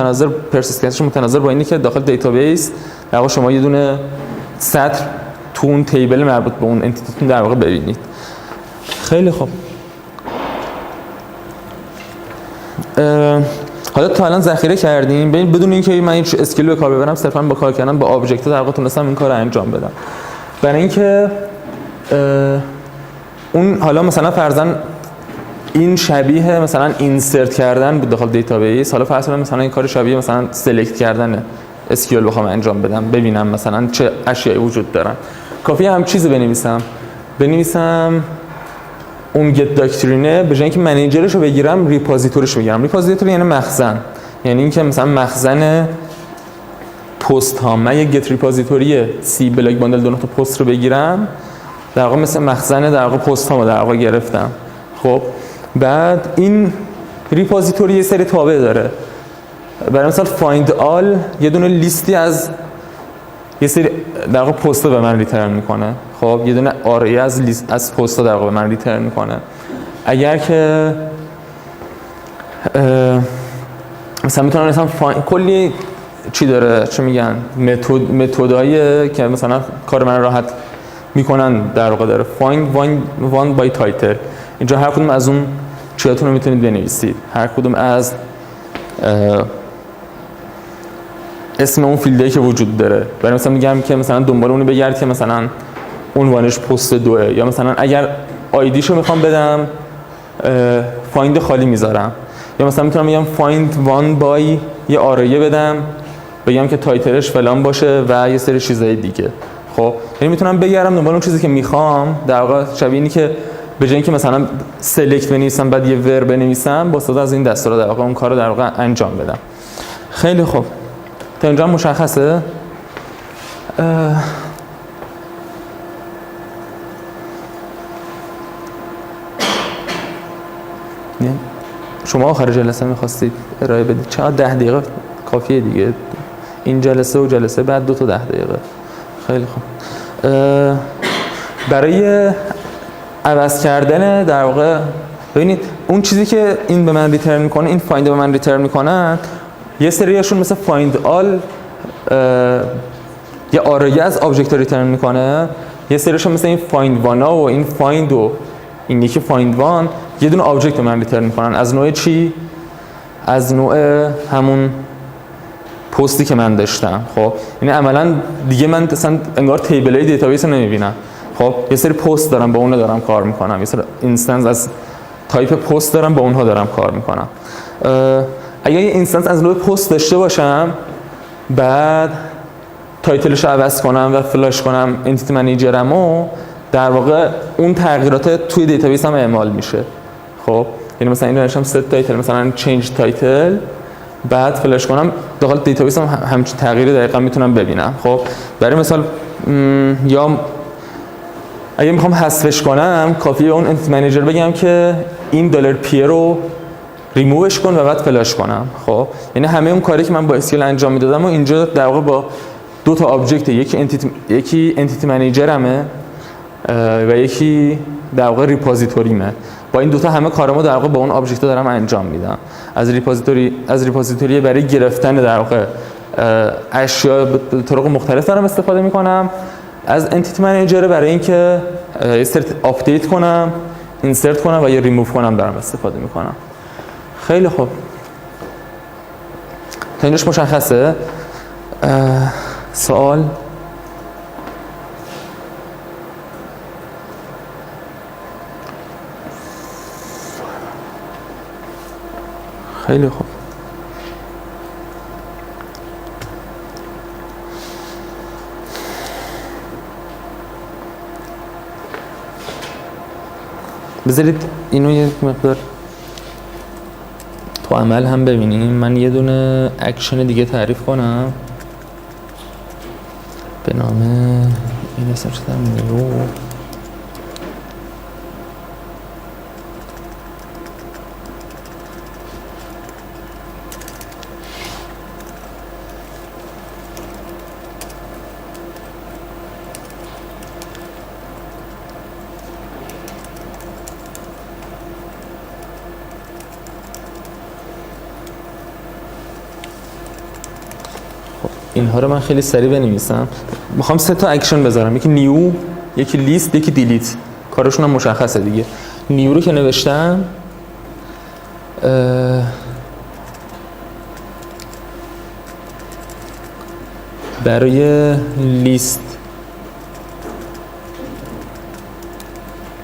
پرسیست کردنش متناظر با اینی که داخل دیتابیس در واقع شما یه دونه سطر تو اون تیبل مربوط به اون انتیتیتون در واقع ببینید. خیلی خب حالا تا الان ذخیره کردیم بدون اینکه من هیچ اسکیل به کار ببرم، صرفا با کار کردن با آبجکت در واقع تونستم این کارو انجام بدم. برای اینکه اون حالا مثلا فرضاً این شبیه مثلا اینسرت کردن بود داخل دیتابیس، حالا فرض کنم مثلا این کار شبیه مثلا سلکت کردن اسکیول بخوام انجام بدم، ببینم مثلا چه اشیایی وجود دارن. کافیه هم چیزی بنویسم اون گت داکترینه به جای اینکه منیجرش رو بگیرم ریپوزیتوریش بگیرم. ریپوزیتوری یعنی مخزن، یعنی اینکه مثلا مخزن پست ها، من یه گت ریپوزیتوری سی بلاک باندل دو تا پست رو بگیرم، در واقع مثل مخزن در واقع پست ها رو در واقع گرفتم. خب بعد این ریپوزیتوری یه سری تابع داره. برای مثال فایند آل یه دونه لیستی از یه سری در واقع پست به من ریترن میکنه. خب یه دونه آری از لیست از پست در واقع به من ریترن میکنه. اگر که مثلا میتونم مثلا کلی چی داره، چه میگن، متدایی که مثلا کار من راحت میکنن در واقع داره. find one by title. اینجا هر کدوم از اون چیاتون رو میتونید بنویسید، هر کدوم از اسم اون فیلدی که وجود داره. برای مثلا میگم که مثلا دنبال اونو بگرد که مثلا عنوانش پست 2، یا مثلا اگر آیدیشو میخوام بدم فایند خالی میذارم، یا مثلا میتونم بگم find one by یه آریه بدم بگم که تایتلش فلان باشه و یه سری چیزای دیگه. خب یعنی میتونم بگردم دنبال اون چیزی که میخوام، در واقع شبیه اینی که به جای اینکه مثلا سلکت بنویسم بعد یه ور بنویسم با استفاده از این دستور در واقع اون کارو در واقع انجام بدم. خیلی خوب تا اینجا مشخصه. شما آخر جلسه می‌خواستید ارائه بدید چقدر 10 دقیقه کافیه دیگه، این جلسه و جلسه بعد 2 تا 10 دقیقه. خیلی خوب. برای عوض کردن در واقع ببینید اون چیزی که این به من ریترن میکنه، این فایند به من ریترن میکنن، یه سریاشون مثل فایند آل یه آرایه از آبجکت ریترن میکنه، یه سریاشون مثل این فایند وانا و این فایند و این یکی فایند وان یه دونه آبجکت به من ریترن میکنن. از نوع چی؟ از نوع همون پستی که من داشتم. خب یعنی عملا دیگه من مثلا انگار تیبلای دیتابیس رو نمیبینم. خب یه سری پست دارم با اونها دارم کار میکنم، یه سری اینستنس از تایپ پست دارم با اونها دارم کار میکنم. اگه یه اینستنس از نوع پست داشته باشم بعد تایتلش رو عوض کنم و فلاش کنم انتیتی منیجرمو، در واقع اون تغییرات توی دیتابیس هم اعمال میشه. خب یعنی مثلا اینو نوشتم ست تایتل مثلا چنج تایتل، بعد فلاش کنم داخل دیتابیس هم همچین تغییری دقیقاً میتونم ببینم. خب برای مثال یا اگه میخوام حذفش کنم کافیه اون انتیتی منیجر بگم که این دلار پی رو ریمووش کن و بعد فلاش کنم. خب یعنی همه اون کاری که من با اسکیل انجام میدادم و اینجا در واقع با 2 تا آبجکت، یکی انتیتی منیجرمه و یکی در واقع ریپوزیتوریمه. با این 2 تا همه کارامو در واقع با اون آبجکت دارم انجام میدم. از ریپوزیتوری برای گرفتن در واقع اشیا به طرق مختلف دارم استفاده میکنم. از انتیتی منیجر برای اینکه استرت آپدیت کنم، اینسرت کنم و یا ریموو کنم دارم استفاده میکنم. خیلی خوب تا اینجاش مشخصه. سوال؟ خیلی خوب. بذارید اینو یه مقدار تو عمل هم ببینیم. من یه دونه اکشن دیگه تعریف کنم به نام این اسمش نیو. اینها رو من خیلی سریع بنویسم. میخوام 3 تا اکشن بذارم، یکی نیو، یکی لیست، یکی دیلیت. کارشون هم مشخصه دیگه. نیو رو که نوشتم برای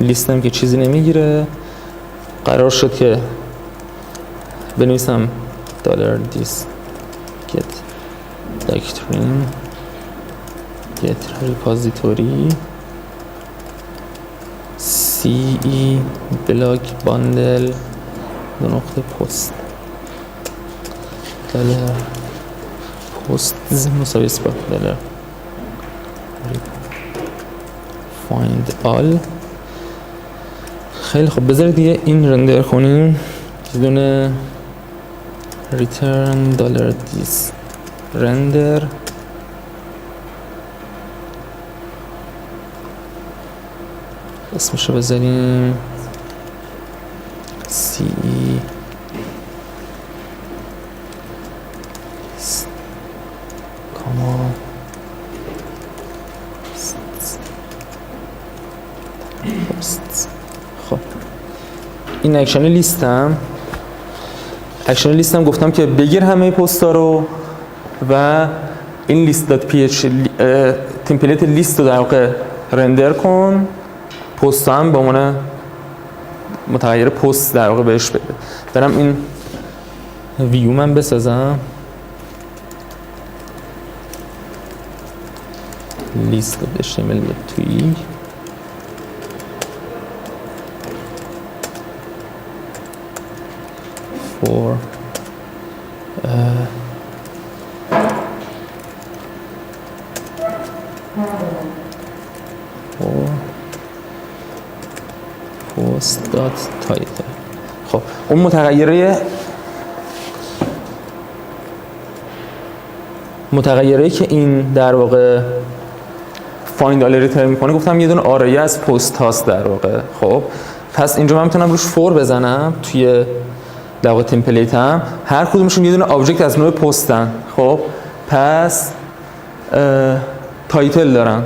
لیستم که چیزی نمیگیره، قرار شد که بنویسم $this get doctrine get repository ce block bundle post posts مساوی اسپات find all. خیلی خب بذارید دیگه این رندر کنیم. یه دونه return $this render اسمشو بذاریم ce خب این اکشن لیستم گفتم که بگیر همه پستا رو و این لیست دات پی اچ تمپلیت لیست رو در واقع رندر کن، پست هم با عنوان متغیر پست در واقع بهش بده. برم این ویو من بسازم، لیست HTML توی for post dot title. خب اون متغیری که این در واقع فایند آل ریترن میکنه گفتم یه دونه آرایه از پست هاست در واقع. خب پس اینجا من میتونم روش فور بزنم توی در واقع تمپلیت هم، هر کدومشون یه دونه آبجکت از نوع پستن. خب پس تایتل دارم،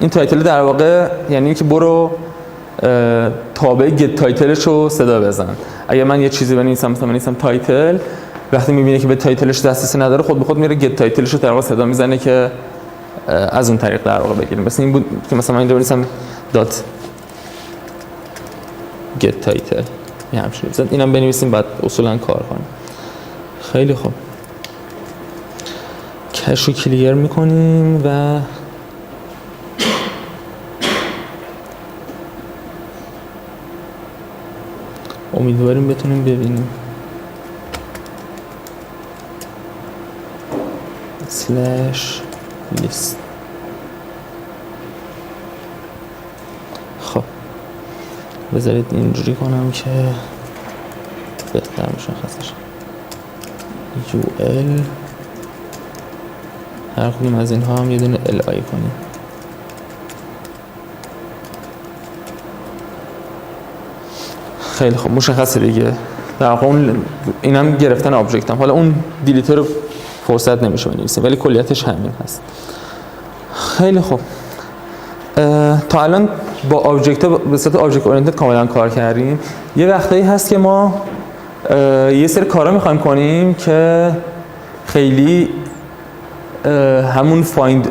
این تایتل در واقع یعنی که برو تابع گت تایتلش رو صدا بزن. اگه من یه چیزی بنویسم مثلا بنویسم تایتل، وقتی میبینه که به تایتلش دسترسی نداره خود به خود میره گت تایتلش رو در واقع صدا میزنه که از اون طریق در واقع بگیریم. مثلا این بود که مثلا من اینجا بنویسم دات گت تایتل، یه همچین چیزی. اینم بنویسیم بعد اصولا کار کنیم. خیلی خوب، کش رو کلیر میکنیم و امیدواریم بتونیم ببینیم. سلش لیست. خب بذارید اینجوری کنم که بهتر مشخص شه. UL هر کدوم از اینها هم یه دونه LI کنیم. خیلی خوب مشخصه دیگه. در واقع اون اینم گرفتن آبجکت هم. حالا اون دیلیتر رو فرصت نمیشه بنویسیم ولی کلیتش همین هست. خیلی خوب، تا الان با آبجکت به صورت آبجکت اورینتد کاملا کار کردیم. یه وقتایی هست که ما یه سری کارا میخوایم کنیم که خیلی همون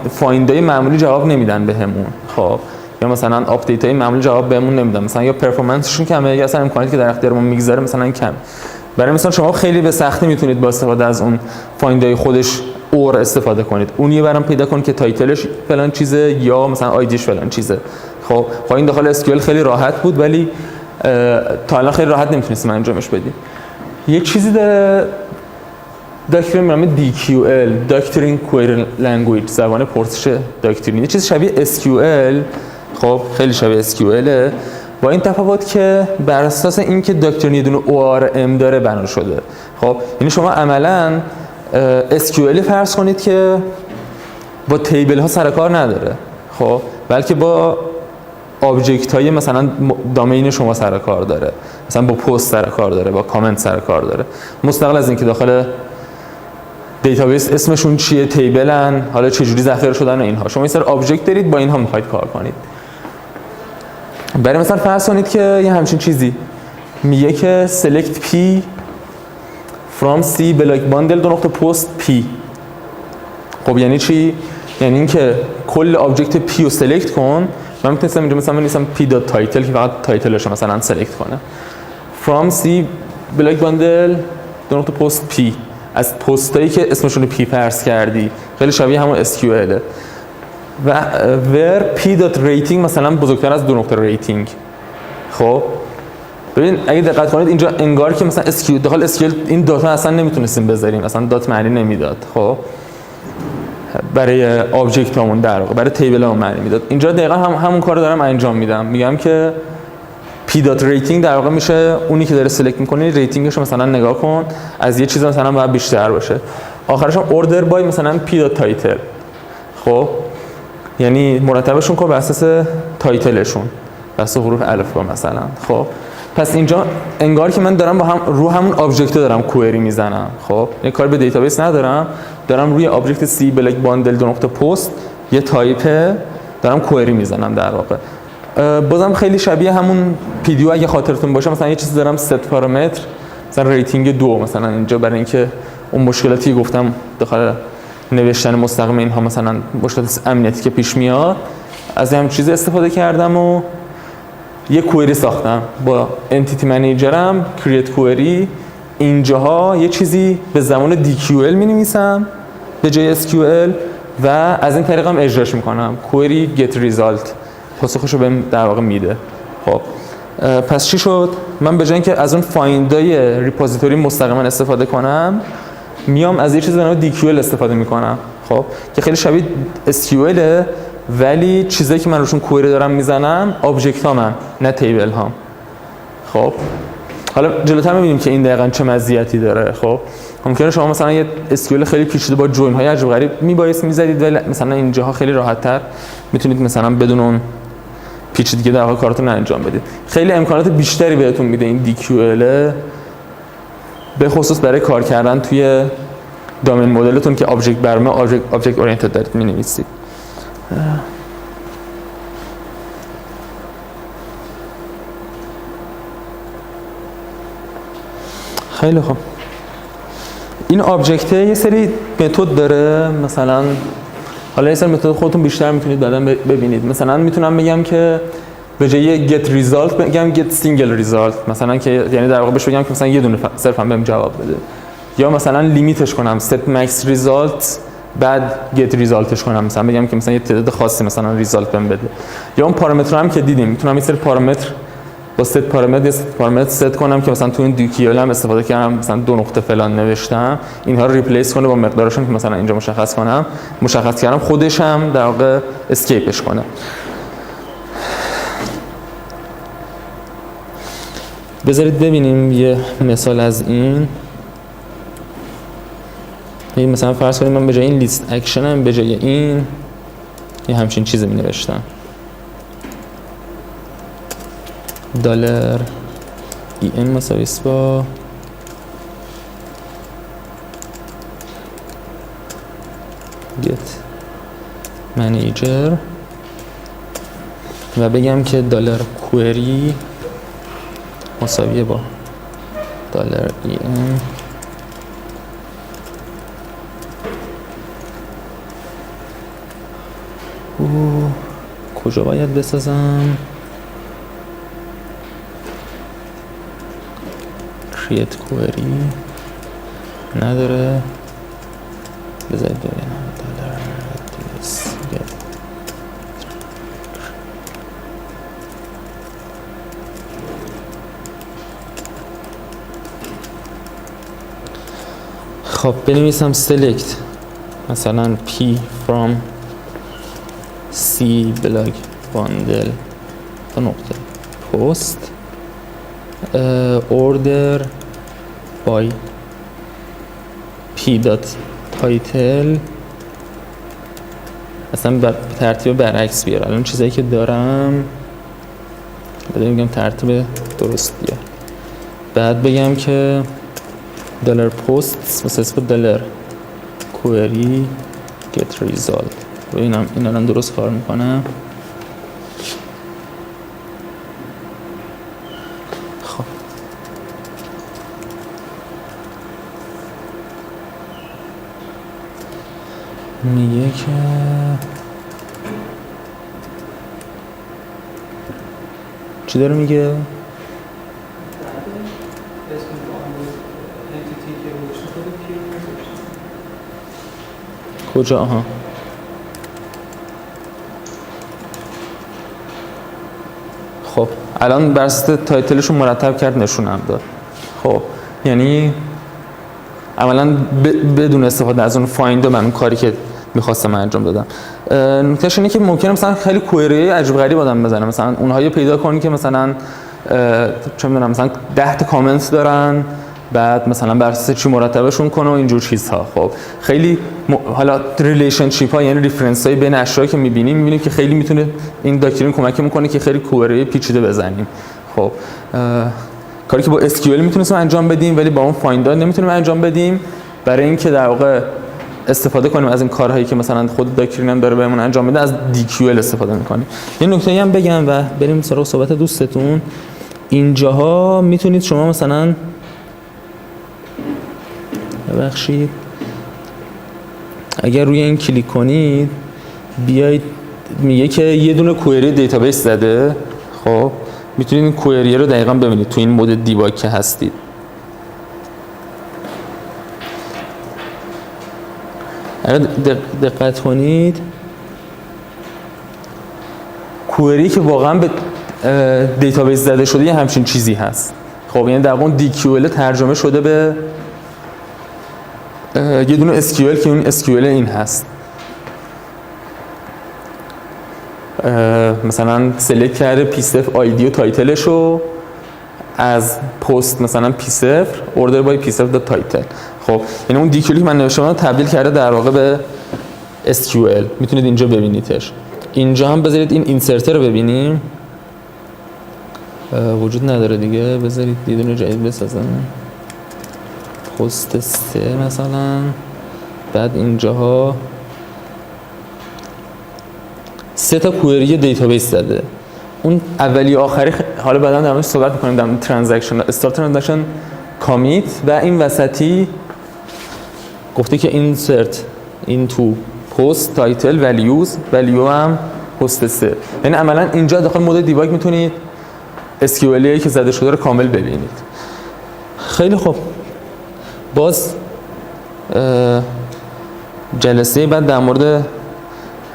فایندای معمولی جواب نمیدن بهمون. خب یا مثلا آپدیت های معمولی جواب بهمون نمیدن، مثلا یا پرفورمنسشون کمه یا اصلا امکاناتی که در اختیارمون میگذاره مثلا کم. برای مثلا شما خیلی به سختی میتونید با استفاده از اون فایندای خودش اور استفاده کنید. اون یه برام پیدا کن که تایتلش فلان چیزه یا مثلا آیدیش فلان چیزه. خب این داخل اسکیول خیلی راحت بود ولی تا الان خیلی راحت نمیتونستیم انجامش بدیم. یه چیزی داره داکترین به نام DQL داکترین کوئری لنگویج، زبان پرسش داکترین. یه چیز شبیه SQL، خب خیلی شبیه SQL با این تفاوت که بر اساس اینکه داکترین یه دونه ORM داره بنا شده. خب یعنی شما عملاً SQL فرض کنید که با تیبل ها سر کار نداره، خب بلکه با آبجکت های مثلا دامین شما سر کار داره، مثلا با پست سر کار داره، با کامنت سر کار داره، مستقل از اینکه داخل دیتابیس اسمشون چیه، تیبلن، حالا چجوری ذخیره شدن و اینها. شما این سر آبجکت دارید با اینها میخواید کار کنید. برای مثلا فرض کنید که یه همچین چیزی میگه که select p from c بلاک باندل دو نقطه پست p. خب یعنی چی؟ یعنی اینکه کل آبجکت p رو سلکت کن. من میتونستم اینجا مثلا بنویسم p dot title که فقط تایتلش رو مثلا سلکت کنه. from c بلاک باندل دو نقطه پست p از پستایی که اسمشون رو p فرض کردی، خیلی شبیه همون SQL. و where p dot rating مثلا بزرگتر از دو نقطه rating. خب ببین اگه دقت کنید اینجا انگار که مثلا داخل SQL این داتا اصلا نمیتونستیم بذاریم، اصلا دات معنی نمیداد. خب برای آبجکت همون در واقع برای تیبل همون معنی میداد. اینجا دقیقاً همون کارو دارم انجام میدم. میگم که p dot rating در واقع میشه اونی که داره سلکت میکنه ریتینگش رو مثلا نگاه کن، از یه چیز مثلا باید بیشتر باشه. آخرش هم order by مثلا p dot title. خب یعنی مرتبشون کن بر اساس تایتلشون، بر اساس حروف الفبا مثلا. خب پس اینجا انگار که من دارم با هم رو همون آبجکت دارم کوئری میزنم. خب یه کار به دیتابیس ندارم، دارم روی آبجکت سی بلاک باندل دو نقطه پست یه تایپ دارم کوئری میزنم در واقع. بازم خیلی شبیه همون پیدیو اگه خاطرتون باشه، مثلا یه چیزی دارم ست پارامتر مثلا ریتینگ 2 مثلا اینجا برای اینکه اون مشکلاتی گفتم داخل نوشتن مستقیم اینها مثلا مشکلات امنیتی که پیش میاد، از همین چیز استفاده کردم و یه کوئری ساختم با انتیتی منیجرم کرییت کوئری. اینجاها یه چیزی به زبان DQL می‌نویسم به جای SQL و از این طریق هم اجراش میکنم. کوئری get result پاسخشو بهم در واقع میده. خب پس چی شد؟ من به جای اینکه از اون فایندای ریپوزیتوری مستقیما استفاده کنم، میام از یه چیزی به نام DQL استفاده میکنم، خب که خیلی شبیه SQL، ولی چیزایی که من روشون کوئری دارم میزنم آبجکت هامن نه تیبل هام. خب حالا جلوتر میبینیم که این دقیقاً چه مزیتی داره. خب ممکنه شما مثلا یه SQL خیلی پیچیده با جوین های عجیب غریب میبایست میزدید، ولی مثلا اینجاها خیلی راحت تر میتونید مثلا بدون اون پیچیدگی در واقع کارتون انجام بدید. خیلی امکانات بیشتری بهتون میده این DQL، به خصوص برای کار کردن توی دامین مدلتون که آبجکت برنامه آبجکت اورینتد دارید می‌نویسید. خیلی خوب. این آبجکت یه سری متد داره، مثلا حالا یه سری متد خودتون بیشتر میتونید بعدا ببینید. مثلا میتونم بگم که به جای get result بگم get single result، مثلا که یعنی در واقع بهش بگم که مثلا یه دونه صرفا بهم جواب بده، یا مثلا لیمیتش کنم set max result بعد get resultش کنم، مثلا بگم که مثلا یه تعداد خاصی مثلا ریزالت بهم بده. یا اون پارامتر هم که دیدیم میتونم یه سری پارامتر با ست پارامتر ست کنم که مثلا تو این DQL هم استفاده کردم، مثلا 2 نقطه فلان نوشتم، اینها رو ریپلیس کنه با مقدارشون که مثلا اینجا مشخص کردم، خودش هم در واقع اسکیپش کنه. بذارید ببینیم یه مثال از این. مثلا فرض کنیم من به جای این لیست اکشنم به جای این یه همچین چیزی می نوشتم، دلار EN مساوی با get manager و بگم که دلار query مساویه با دلار EN کجا باید بسازم؟ create query نداره، بذارید ببینم خب بنویسم select مثلا P from C block bundle تا نقطه post order by P dot title، اصلا ترتیب برعکس بیار. الان چیزایی که دارم بگم ترتیب درست بیار، بعد بگم که دلار پست مثل دلار کوئری get result. ببینم این الان درست کار میکنم. خب میگه که چی داره میگه؟ کجا؟ آها خب الان بر اساس تایتلشون مرتب کرد نشونم داد. خب یعنی عملا بدون استفاده از اون فایند من اون کاری که می‌خواستم انجام دادم. نکتهش اینه که ممکنه مثلا خیلی کوئری عجیب غریب آدم بزنه، مثلا اونها پیدا کنی که مثلا چه می‌دونم مثلا 10 تا کامنت دارن، بعد مثلا بر اساس چی مرتبشون کنه و اینجور چیزها. خب خیلی حالا ریلیشنشیپ ها یعنی ریفرنس های بین اشیاء که می‌بینیم که خیلی میتونه این داکترین کمک میکنه که خیلی کوئری پیچیده بزنیم. خب کاری که با SQL میتونیم انجام بدیم ولی با اون فایند نمیتونیم انجام بدیم، برای اینکه در واقع استفاده کنیم از این کارهایی که مثلا خود داکترین هم داره بهمون انجام میده، از DQL استفاده میکنیم. یه نکته‌ای هم بگم و بریم سراغ صحبت دوستتون. اینجاها میتونید شما مثلا ببخشید اگر روی این کلیک کنید بیایید میگه که یه دونه کوئری دیتابیس زده. خب میتونید این کوئری رو دقیقاً ببینید تو این مود دیباگ که هستید. اگر دقت کنید کوئری که واقعاً به دیتابیس زده شده یه همچین چیزی هست. خب یعنی در واقع DQL ترجمه شده به یه دونه SQL که اون SQL این هست. مثلا سلکت کرده P0 آیدی و تایتلش رو از پست مثلا P0 order by P0.title. خب یعنی اون DQL که من نوشتم تبدیل کرده در واقع به SQL. میتونید اینجا ببینیدش. اینجا هم بذارید این اینسرتر رو ببینیم. وجود نداره دیگه. بذارید یه دونه جدید بسازم. پست 3 مثلا. بعد اینجاها 3 تا کوئری دیتابیس زده. اون اولی آخری حالا بعدا در موردش صحبت می‌کنیم در مورد ترانزکشن استارت ترانزکشن کامیت و این وسطی گفته که اینسرت این تو پست تایتل ولیو هم پست 3. یعنی عملا اینجا داخل مود دیباگ میتونید SQLی که زده شده رو کامل ببینید. خیلی خوب. باز جلسه بعد در مورد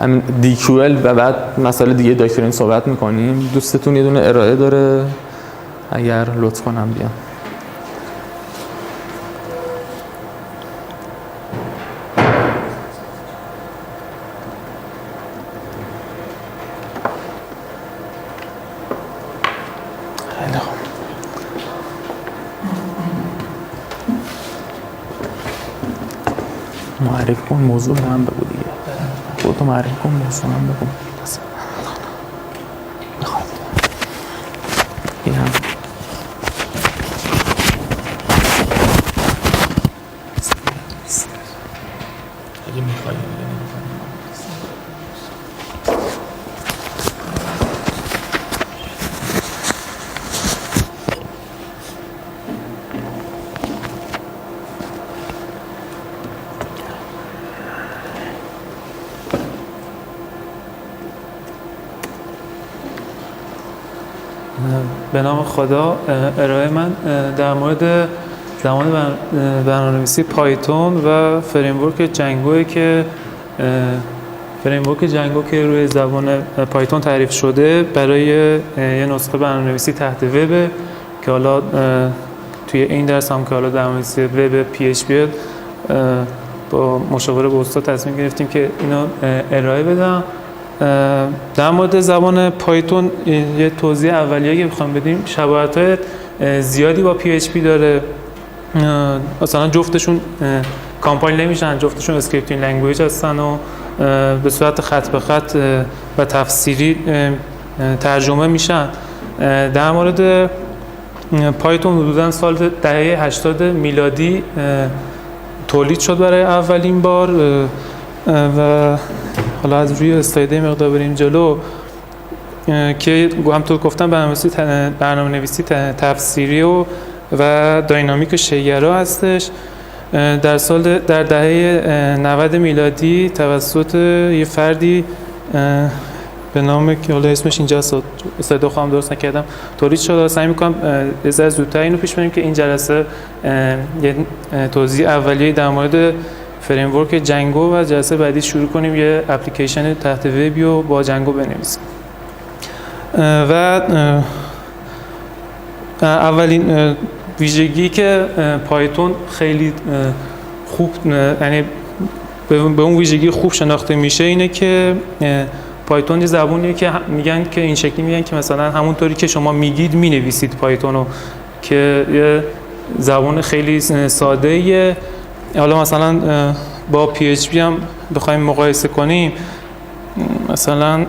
همین DQL و بعد مسائل دیگه داکترین صحبت میکنیم. دوستتون یه دونه ارائه داره اگر لطف کنم بیان. معرفی کن موضوع هم بگو دیگه. خودتو معرفی کن موضوع هم بگو. میخواد این هم اگه میخوایی به نام خدا. ارائه من در مورد زمان برنامه‌نویسی پایتون و فریمورک جنگو که روی زبان پایتون تعریف شده برای یه نسخه برنامه‌نویسی تحت وب که حالا توی این درس هم که حالا در مورد وب PHP با مشاوره با استاد تصمیم گرفتیم که اینو ارائه بدم. در مورد زبان پایتون یه توضیح اولیه که بخوام بدیم، شباهت‌های زیادی با PHP داره. مثلا جفتشون کامپایل نمیشن، جفتشون اسکریپتینگ لنگویج هستن و به صورت خط به خط و تفسیری ترجمه میشن. در مورد پایتون حدوداً سال دهه 80 میلادی تولید شد برای اولین بار و حالا از روی اسلاید مقدار بریم جلو که همونطور گفتم برنامه‌نویسی تفسیری و داینامیک شیگرا هستش. در دهه 90 میلادی توسط یه فردی به نام که حالا اسمش اینجا صدا خواهم درست نکردم تولید شد. سعی می‌کنم یه ذره زودتر اینو پیش بریم که این جلسه یه توضیح اولیه در مورد فریمورک جنگو و جلسه بعدی شروع کنیم یه اپلیکیشن تحت وبی رو با جنگو بنویسیم. و اولین ویژگی که پایتون خیلی خوب، یعنی به اون ویژگی خوب شناخته میشه اینه که پایتون یه زبونیه که میگن که این شکلی میگن که مثلا همونطوری که شما میگید مینویسید پایتونو، که یه زبون خیلی ساده ایه. حالا مثلا با PHP هم بخوایم مقایسه کنیم، مثلا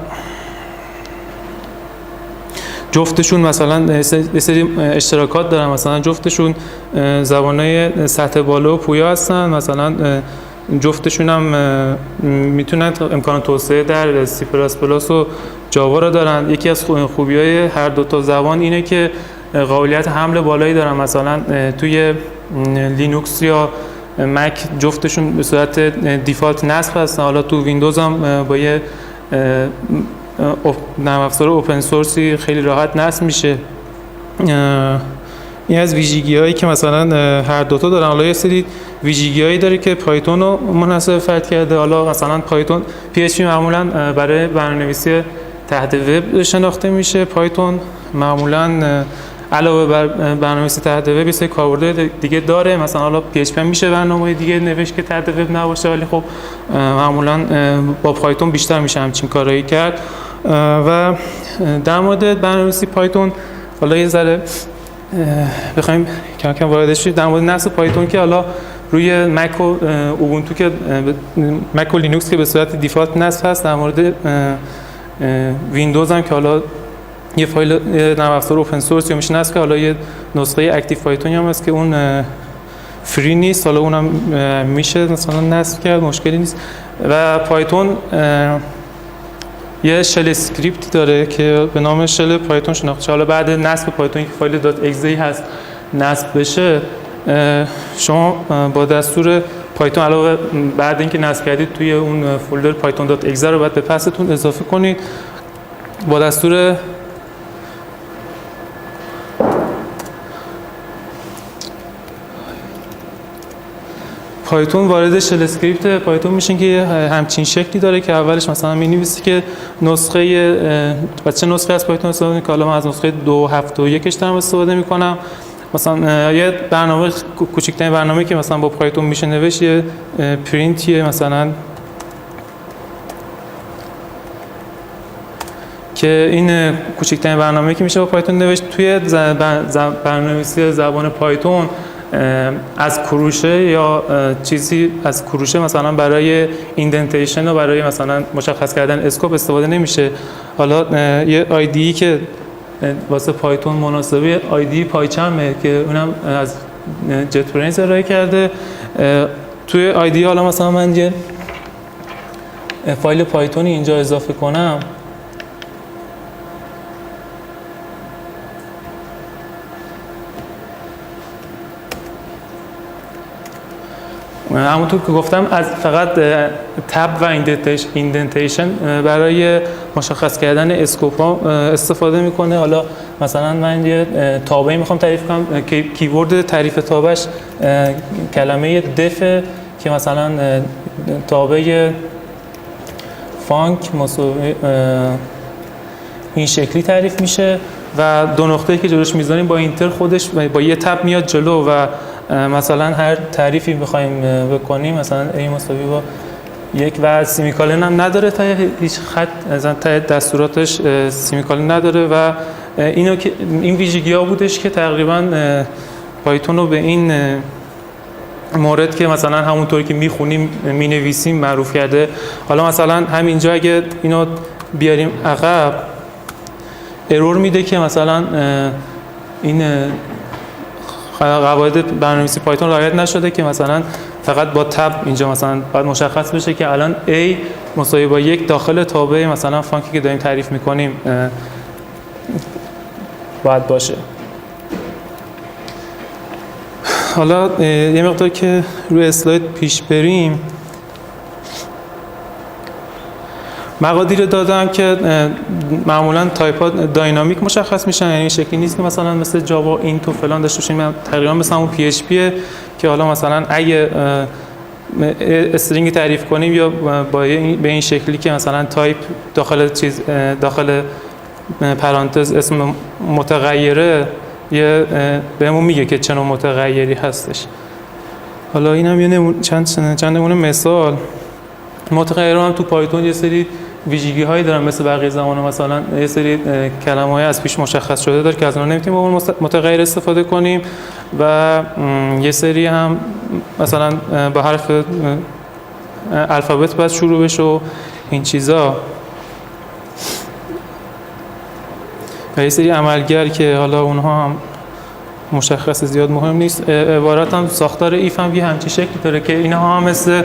جفتشون مثلا یه سری اشتراکات دارن، مثلا جفتشون زبانهای سطح بالا و پویا هستن، مثلا جفتشون هم میتونن امکان توسعه در C++ و جاوا رو دارن. یکی از خوبی‌های هر دو تا زبان اینه که قابلیت حمل بالایی دارن. مثلا توی لینوکس یا مک جفتشون به صورت دیفالت نصب هستن. حالا تو ویندوز هم با یه نرم افزار اوپن سورسی خیلی راحت نصب میشه. این از ویژگی‌هایی که مثلا هر دوتا دارن. حالا یه سری ویژگی‌هایی داره که پایتون رو منحصر فرد کرده. حالا مثلا PHP معمولا برای برنامه‌نویسی تحت وب شناخته میشه. پایتون معمولا علاوه بر برنامه‌نویسی تحت وب یه سری کاربردهای دیگه داره، مثلا حالا PHP میشه برنامه دیگه نوشت که تحت وب نباشه، ولی خب معمولا با پایتون بیشتر میشه همچین کارایی کرد. و در مورد برنامه‌نویسی پایتون حالا یه ذره بخوایم کم کم واردش شیم در مورد نصب پایتون که حالا روی مک و اوبونتو که مک و لینوکس که به صورت دیفالت نصب هست، در مورد ویندوز هم که حالا یه فایل نرم افزار اوپن سورس میشه نصب که حالا یه نسخه اکتیو پایتون هم هست که اون فری نیست، حالا اونم میشه مثلا نصب کرد، مشکلی نیست. و پایتون یه شل اسکریپت داره که به نام شل پایتون شناخته شده. حالا بعد نصب پایتون که فایل .exe هست نصب بشه، شما با دستور پایتون علاوه بعد اینکه نصب کردید توی اون فولدر python.exe رو باید به پستون اضافه کنید. با دستور پایتون وارد شل اسکریپت پایتون میشین که همچین شکلی داره که اولش مثلا می‌نویسی که نسخه چه نسخه از پایتون استفاده می‌کنی، که حالا من از نسخه 2.7.1 دارم استفاده می‌کنم. مثلا یه برنامه کوچکترین برنامه‌ای که مثلا با پایتون میشه نوشت یه پرینتیه، مثلا که این کوچکترین برنامه‌ای که میشه با پایتون نوشت توی برنامه‌نویسی زبان پایتون از کروشه یا چیزی از کروشه مثلا برای ایندنتیشن و برای مثلا مشخص کردن اسکوپ استفاده نمیشه. حالا یه آیدی که واسه پایتون مناسبه آیدی پایچمه که اونم از جت برینز ارائه کرده. توی آیدی حالا مثلا من یه فایل پایتونی اینجا اضافه کنم، همونطور که گفتم از فقط تب و ایندنتیشن برای مشخص کردن اسکوپ ها استفاده میکنه. حالا مثلا من یه تابعی میخوام تعریف کنم، کیورد تعریف تابعش کلمه دفه که مثلا تابع فانک مساوی این شکلی تعریف میشه و دو نقطه‌ای که جلوش میذاریم با اینتر خودش با یه تب میاد جلو و مثلا هر تعریفی بخوایم بکنیم مثلا ای مساوی با یک و سیمیکالن هم نداره، تا هیچ خط از تا دستوراتش سیمیکالن نداره و اینو که این ویژگی‌ها بودش که تقریبا پایتون رو به این مورد که مثلا همونطوری که میخونیم مینویسیم معروف کرده. حالا مثلا همینجا اگه اینو بیاریم عقب ارور میده که مثلا این قواعد برنامه‌نویسی پایتون رعایت نشده که مثلا فقط با تب اینجا مثلا باید مشخص بشه که الان A مساوی با 1 داخل تابع مثلا فانکی که داریم تعریف میکنیم باید باشه. حالا یه مقدار که روی اسلاید پیش بریم، مقادیر دادم که معمولا تایپ ها داینامیک مشخص میشن، یعنی شکلی نیست که مثلا مثل جاوا اینت و فلان داشته باشیم، تقریبا مثل همون PHP که حالا مثلا اگه استرینگ تعریف کنیم یا با به این شکلی که مثلا تایپ داخل پرانتز اسم متغیره یه بهمون میگه که چه نوع متغیری هستش. حالا اینم یه چند نمونه مثال. متغیرها هم تو پایتون یه سری ویژگی هایی دارن مثل بقیه زبان، مثلا یه سری کلمه های از پیش مشخص شده داره که از اونها نمیتونیم با اون متغیر استفاده کنیم و یه سری هم مثلا با حرف الفابت باید شروع بشه و این چیزا. و یه سری عملگر که حالا اونها هم مشخص زیاد مهم نیست. عبارت هم ساختار ایف هم یه همچین شکلی داره که اینها هم مثل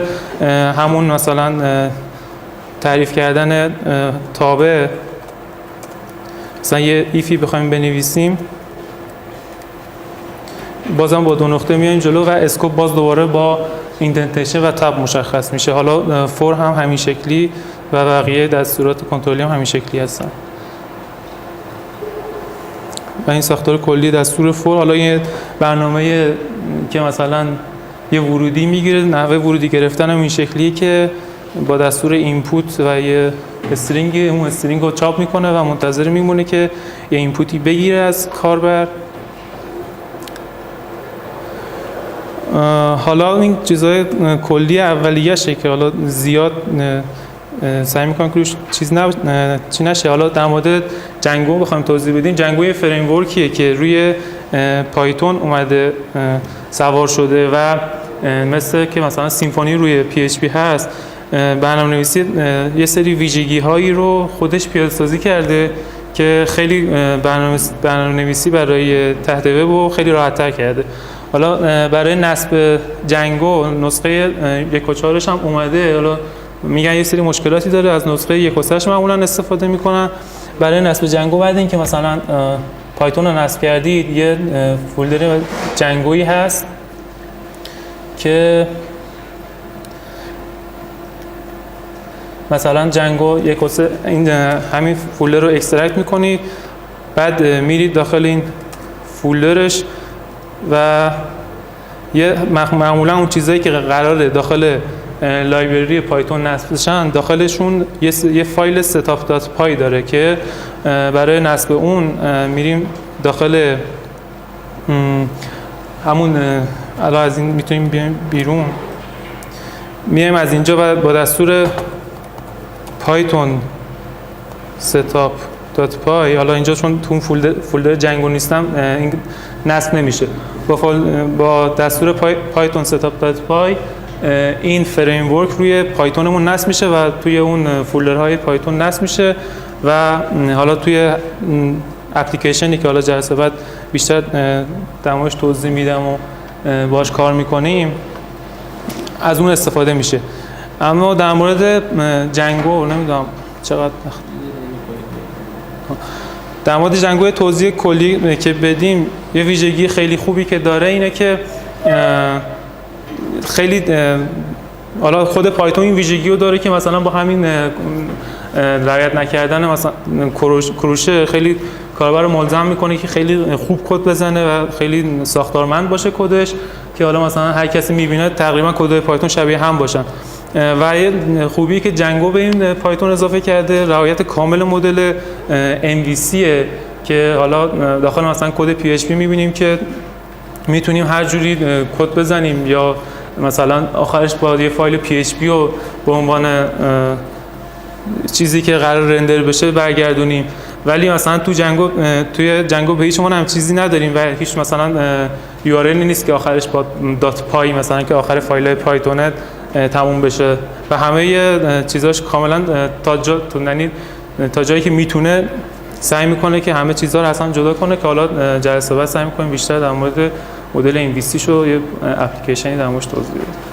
همون مثلا تعریف کردن تابع، مثلا یه ایفی بخوایم بنویسیم بازم با دو نقطه میایم جلو و اسکوپ باز دوباره با ایندنتیشن و تب مشخص میشه. حالا فور هم همین شکلی و بقیه دستورات کنترلی هم همین شکلی هستن و این ساختار کلی دستور فور. حالا یه برنامه که مثلا یه ورودی میگیره، نحوه ورودی گرفتن هم این شکلیه که با دستور اینپوت و یه اون استرینگ رو چاپ میکنه و منتظر میمونه که یه اینپوتی بگیره از کاربر. حالا این چیزهای کلی اولیه‌شه که حالا زیاد سعی میکنم که روش چی نشه. حالا در مورد جنگو بخوایم توضیح بدیم، جنگو یه فریم ورکیه که روی پایتون اومده سوار شده و مثل که مثلا سیمفونی روی PHP هست، برنامه‌نویسی یه سری ویژگی هایی رو خودش پیاده سازی کرده که خیلی برنامه‌نویسی برای تحت وب رو خیلی راحت‌تر کرده. حالا برای نصب جنگو نسخه 1.4 هم اومده. حالا میگن یه سری مشکلاتی داره، از نسخه 1.3 معمولا استفاده میکنن برای نصب جنگو. بعد اینکه مثلا پایتون رو نصب کردید، یه فولدر جنگویی هست که مثلا جنگو 1.3 این همین فولدر رو اکسترکت میکنید، بعد میرید داخل این فولدرش و یه معمولا اون چیزایی که قراره داخل لایبرری پایتون نصب بشن داخلشون یه فایل setup.py داره که برای نصب اون میریم داخل همون الان از این میتونیم بیایم بیرون، میایم از اینجا و با دستور پایتون setup.py، حالا اینجا چون تو فولدر جنگو نیستم این نصب نمیشه، با دستور پایتون setup.py این فریم ورک روی پایتونمون نصب میشه و توی اون فولدرهای پایتون نصب میشه و حالا توی اپلیکیشنی که حالا جلسه بعد بیشتر در موردش توضیح میدم و باهاش کار میکنیم از اون استفاده میشه. اما در مورد جنگو نمیدونم چقدر در مورد جنگو توضیح کلی که بدیم، یه ویژگی خیلی خوبی که داره اینه که خیلی حالا خود پایتون این ویژگی رو داره که مثلا با همین رعایت نکردن مثلا کروشه خیلی کاربر رو ملزم میکنه که خیلی خوب کد بزنه و خیلی ساختارمند باشه کدش، که حالا مثلا هر کسی میبینه تقریبا کدهای پایتون شبیه هم باشن. و یه خوبی که جنگو به این پایتون اضافه کرده رعایت کامل مدل MVC که حالا داخل مثلا کد PHP میبینیم که میتونیم هر جوری کد بزنیم یا مثلا آخرش با یه فایل PHP رو به عنوان چیزی که قرار رندر بشه برگردونیم. ولی مثلا توی جنگو به هیچ عنوان هم چیزی نداریم و هیچ مثلا URL نیست که آخرش با .py مثلا که آخر فایل پایتون تموم بشه و همه چیزاش کاملا تا جایی که میتونه سعی میکنه که همه چیزها رو اصلا جدا کنه، که حالا جلسه بعد سعی میکنیم بیشتر در مورد مدل MVC شو یه اپلیکیشنی در موردش توضیح بدیم.